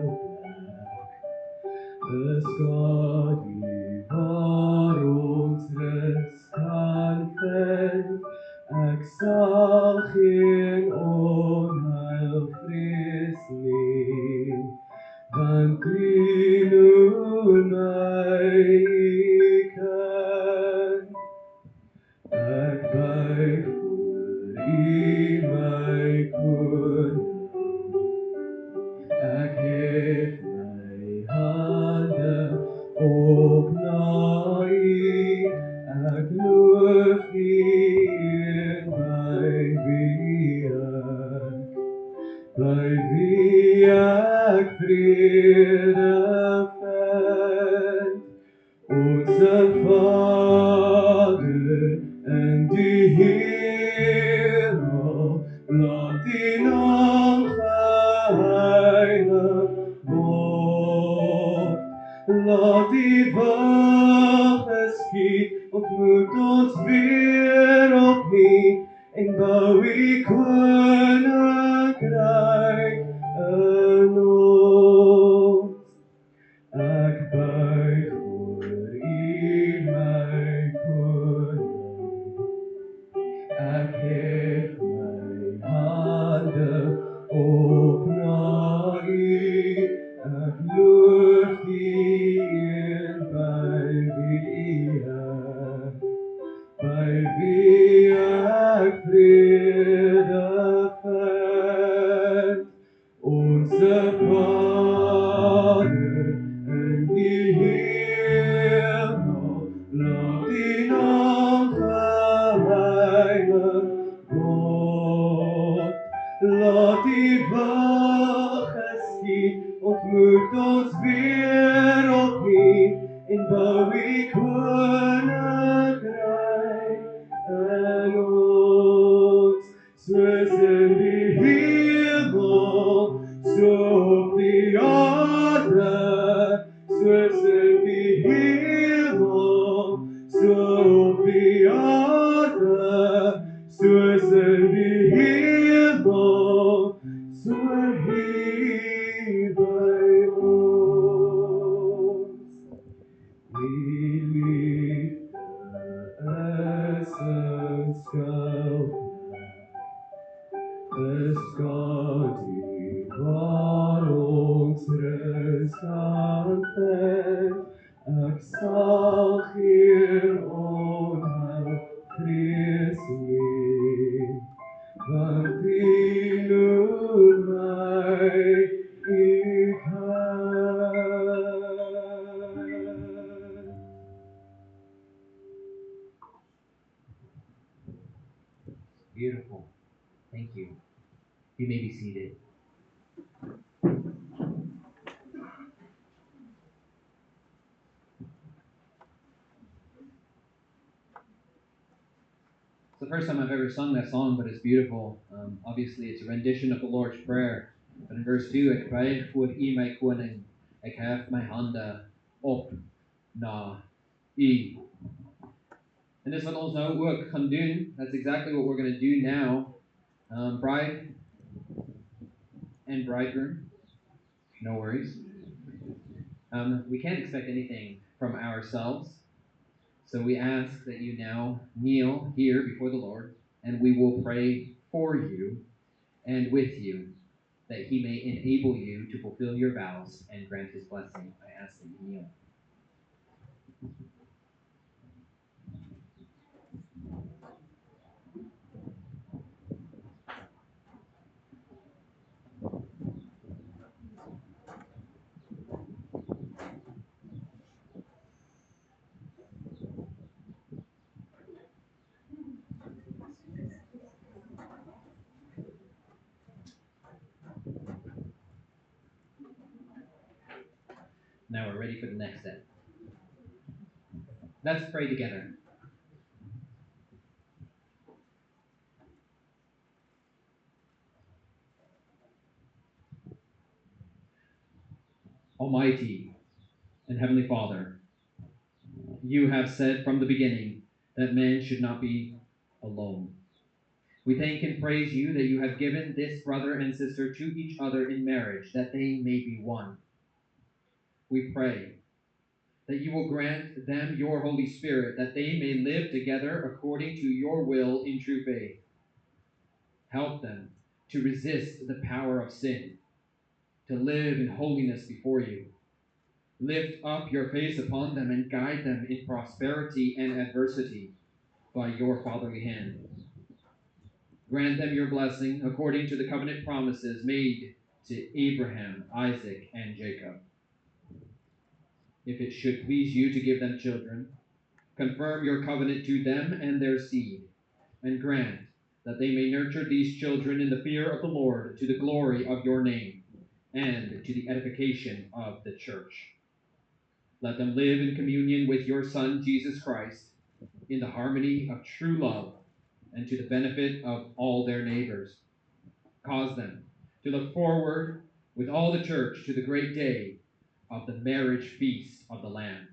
es Gott über unseres Kampfen, exalchen unheil frisni, dann nun meiken, ek buig voor u my koning. Ek het my hande op na U, ek loof U by wie ek vrede vind. Onze Vader in die hemel, laat die naam geheilig word. Laat die wil geskied, ontmoet ons weer opnieuw en bou die koninkryk in ons. Ek buig voor U my koning. Weil wir Friede fällt, unser Vater in die Himmel, lob ihn unser heiliger Gott. Laat die Wache schiet und mögt ons weer opnieuw in bouw die koninkrijk en ons. Soos in die hemel, so op die aarde, soos in die hemel, so op die aarde, soos in die hemel, so hier by ons. Die liefde is 'n skuilplek, is God die waar ons rus kan vind. Ek sal geen onheil vrees nie, want U noem my U kind. Beautiful. Thank you. You may be seated. It's the first time I've ever sung that song, but it's beautiful. Obviously, it's a rendition of the Lord's Prayer. But in verse 2, ek buig voor U my koning, ek hef my hande op na U. En dis wat ons nou ook gaan doen. That's exactly what we're going to do now. Bride and bridegroom, no worries. We can't expect anything from ourselves. So we ask that you now kneel here before the Lord, and we will pray for you and with you, that He may enable you to fulfill your vows and grant His blessing. I ask that you kneel. Now we're ready for the next step. Let's pray together. Almighty and Heavenly Father, you have said from the beginning that man should not be alone. We thank and praise you that you have given this brother and sister to each other in marriage, that they may be one. We pray that you will grant them your Holy Spirit, that they may live together according to your will in true faith. Help them to resist the power of sin, to live in holiness before you. Lift up your face upon them and guide them in prosperity and adversity by your fatherly hand. Grant them your blessing according to the covenant promises made to Abraham, Isaac, and Jacob. If it should please you to give them children, confirm your covenant to them and their seed, and grant that they may nurture these children in the fear of the Lord to the glory of your name and to the edification of the church. Let them live in communion with your Son, Jesus Christ, in the harmony of true love and to the benefit of all their neighbors. Cause them to look forward with all the church to the great day of the marriage feast of the Lamb.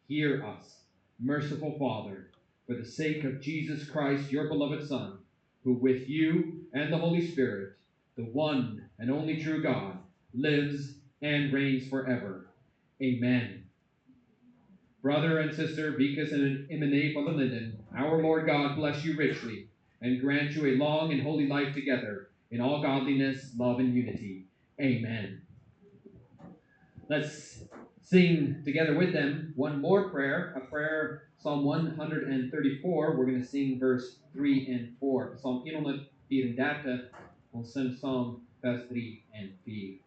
Hear us, merciful Father, for the sake of Jesus Christ, your beloved Son, who with you and the Holy Spirit, the one and only true God, lives and reigns forever. Amen. Brother and sister Vikas and Imene van der Linden, our Lord God bless you richly and grant you a long and holy life together in all godliness, love, and unity. Amen. Let's sing together with them one more prayer, a prayer, Psalm 134. We're going to sing verse 3 and 4. Psalm 134, we'll sing Psalm vers 3 and 4.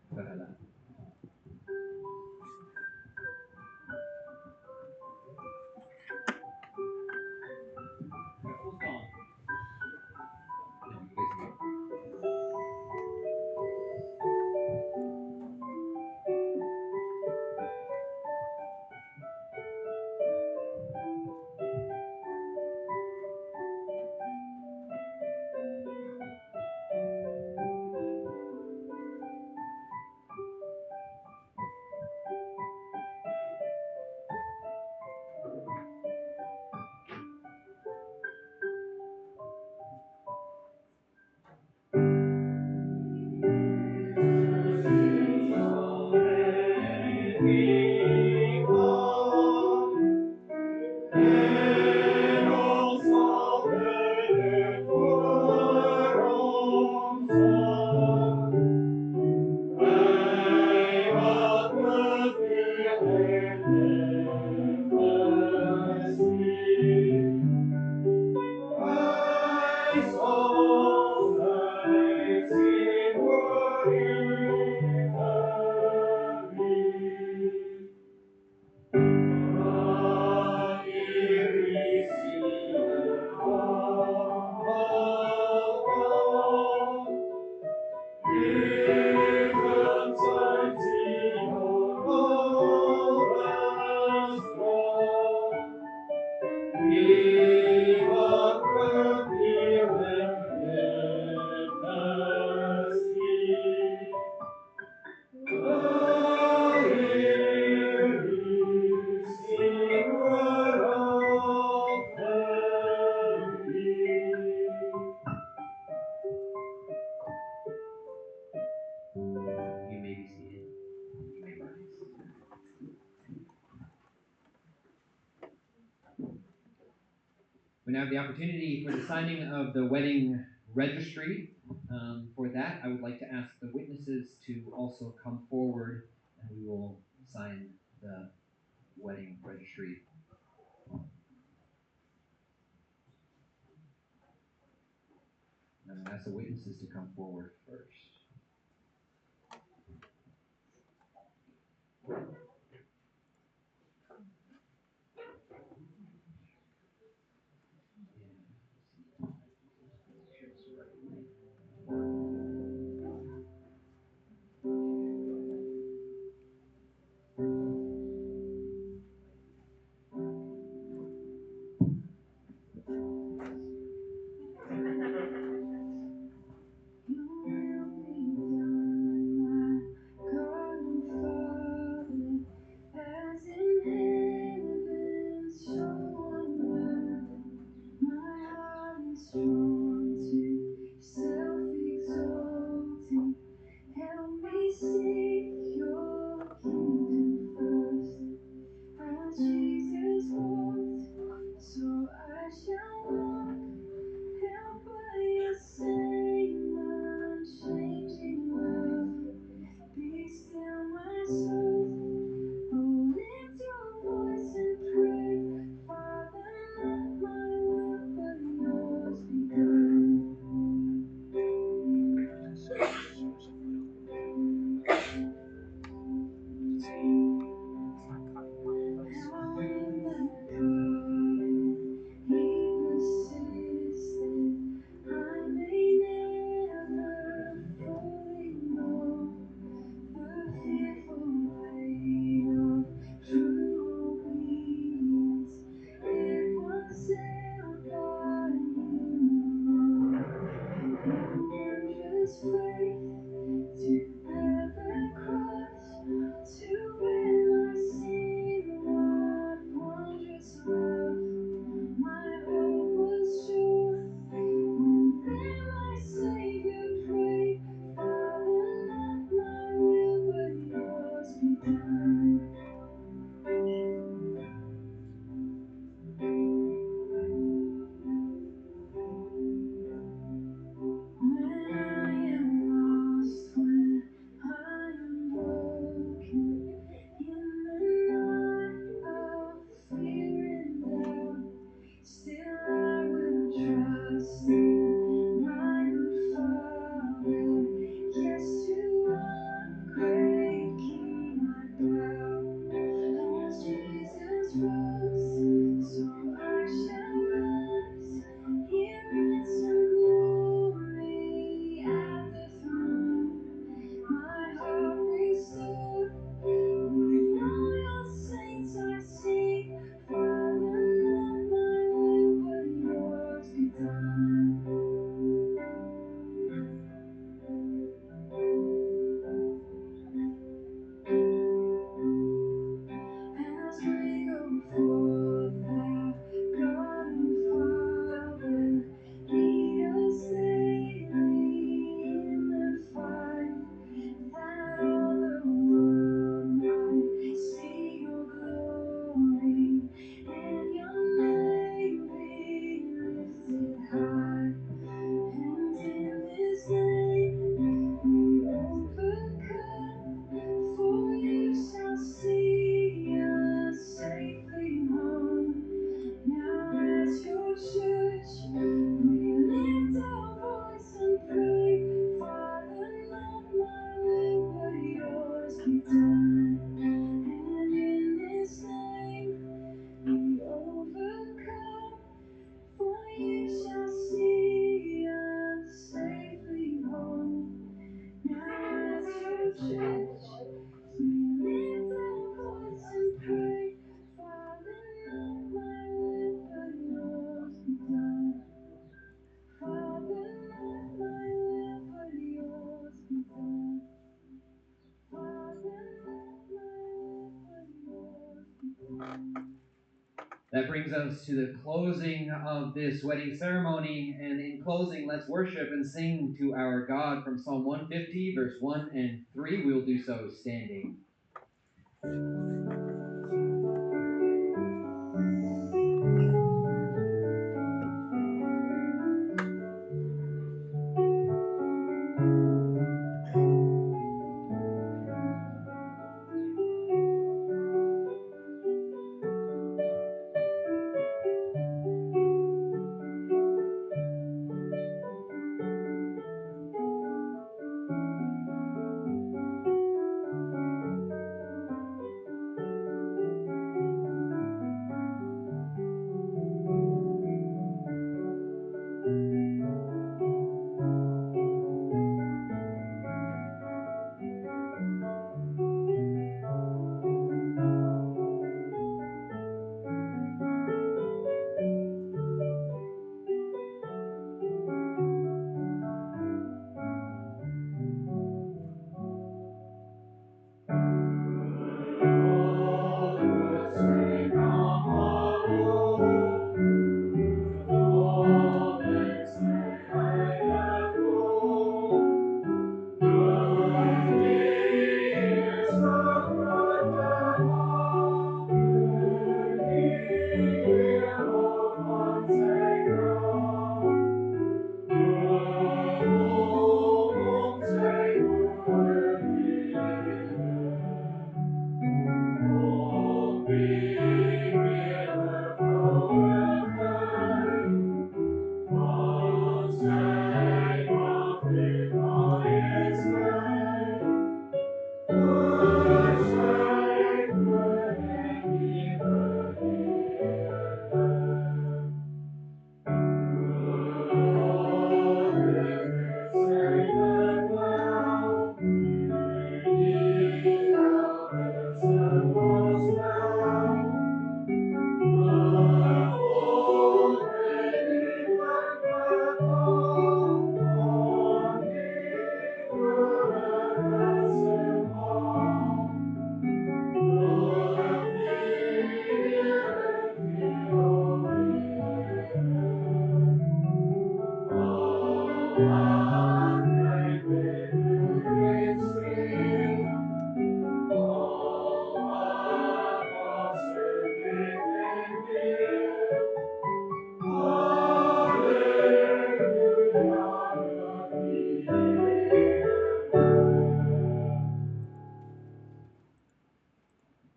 You may be seated. You may rise. We now have the opportunity for the signing of the wedding registry. For that, I would like to ask the witnesses to also come forward, and we will sign the wedding registry. And I ask the witnesses to come forward first. That brings us to the closing of this wedding ceremony. And in closing, let's worship and sing to our God from Psalm 150, verse 1 and 3. We'll do so standing.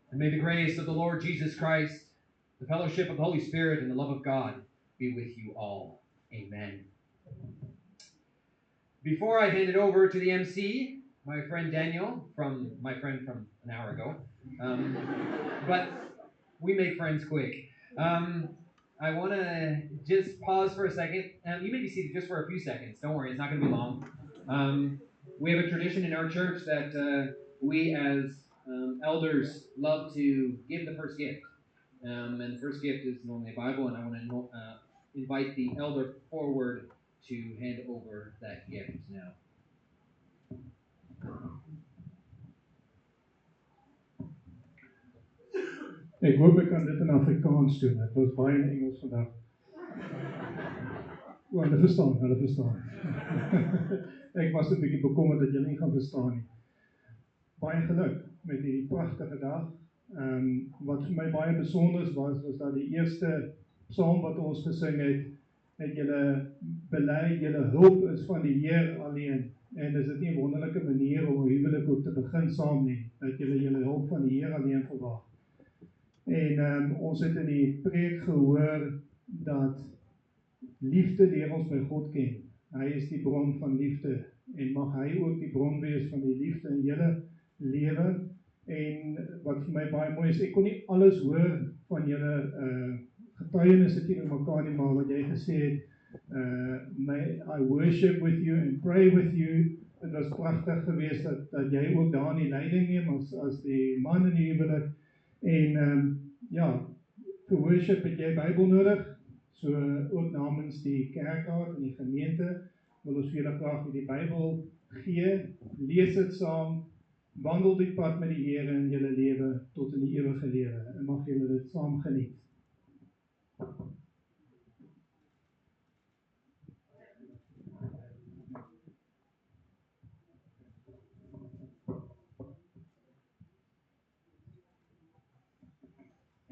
And may the grace of the Lord Jesus Christ, the fellowship of the Holy Spirit, and the love of God be with you all. Amen. Before I hand it over to the MC, my friend Daniel, my friend from an hour ago, but we make friends quick. I want to just pause for a second. You may be seated just for a few seconds. Don't worry, it's not going to be long. We have a tradition in our church that we as elders love to give the first gift. And the first gift is normally a Bible, and I want to invite the elder forward to hand over that gift now. Ek hoop ek kan dit in Afrikaans doen. Dit was baie in Engels vandag. O, hulle verstaan. Ek was 'n bietjie bekommerd dat julle nie gaan verstaan nie. Baie geluk met hierdie pragtige dag. Wat vir my baie besonder was dat die eerste psalm wat ons gesing het julle bely, julle hulp is van die Heer alleen. En is dit nie 'n wonderlike manier om 'n huwelik ook te begin saam nie, dat julle hulp van die Heer alleen verwag. En ons het in die preek gehoor dat liefde deur ons by God ken. Hy is die bron van liefde en mag hy ook die bron wees van die liefde in julle lewe. En wat vir my baie mooi is, ek kon nie alles hoor van julle getuienisse teenoor mekaar nie, maar wat jy gesê het, I worship with you and pray with you. Dit was pragtig geweest dat jy ook daar in die leiding neem as die man in die huwelik. En vir worship het jy Bybel nodig, so ook namens die kerkraad en die gemeente wil ons vir julle graag die Bybel gee, lees dit saam, wandel die pad met die Here in julle lewe tot in die ewige lewe en mag julle dit saam geniet. And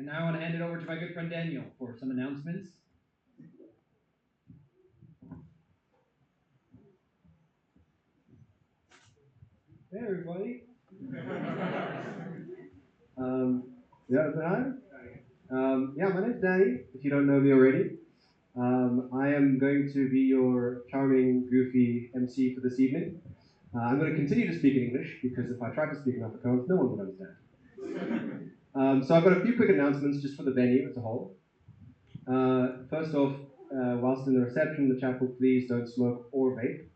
now I want to hand it over to my good friend Daniel for some announcements. Hey everybody. Yeah, is that on? Yeah, my name's Danny, if you don't know me already. I am going to be your charming, goofy MC for this evening. I'm going to continue to speak in English, because if I try to speak in Afrikaans, no one would understand. So I've got a few quick announcements just for the venue as a whole. First off, whilst in the reception in the chapel, please don't smoke or vape.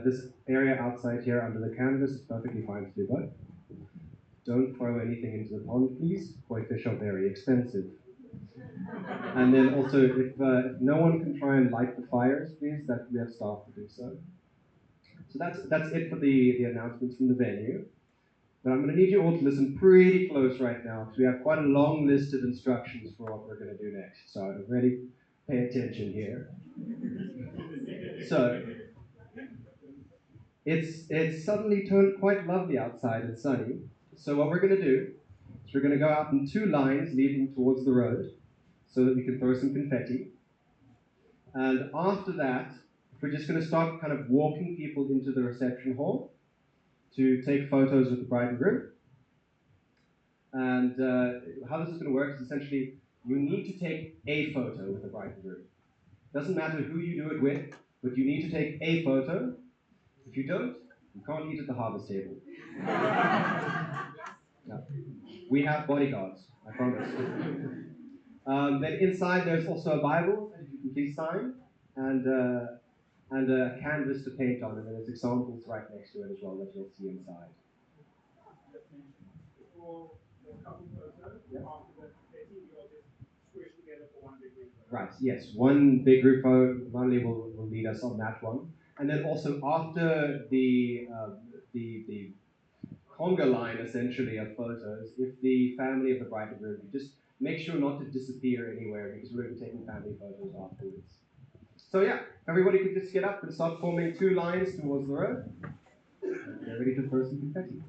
This area outside here under the canvas is perfectly fine to do both. Don't throw anything into the pond, please. Koi fish are very expensive. And then also, if no one can try and light the fires, please, that we have staff to do so. So that's it for the announcements from the venue. But I'm going to need you all to listen pretty close right now, because we have quite a long list of instructions for what we're going to do next. So really pay attention here. So, it's suddenly turned quite lovely outside and sunny. So what we're going to do is we're going to go out in two lines leading towards the road so that we can throw some confetti. And after that, we're just going to start kind of walking people into the reception hall to take photos with the bride and groom. And how this is going to work is essentially you need to take a photo with the bride and groom. Doesn't matter who you do it with, but you need to take a photo. If you don't, you can't eat at the harvest table. No. We have bodyguards, I promise. Then inside there's also a Bible that you can please sign, and a canvas to paint on, and then there's examples right next to it as well that you'll see inside. Right, yes, one big group photo only will lead us on that one. And then also after the conga line, essentially, of photos, if the family of the bride and groom, just make sure not to disappear anywhere, because we're going to be taking family photos afterwards. So yeah, everybody could just get up and start forming two lines towards the road. Get ready to throw some confetti.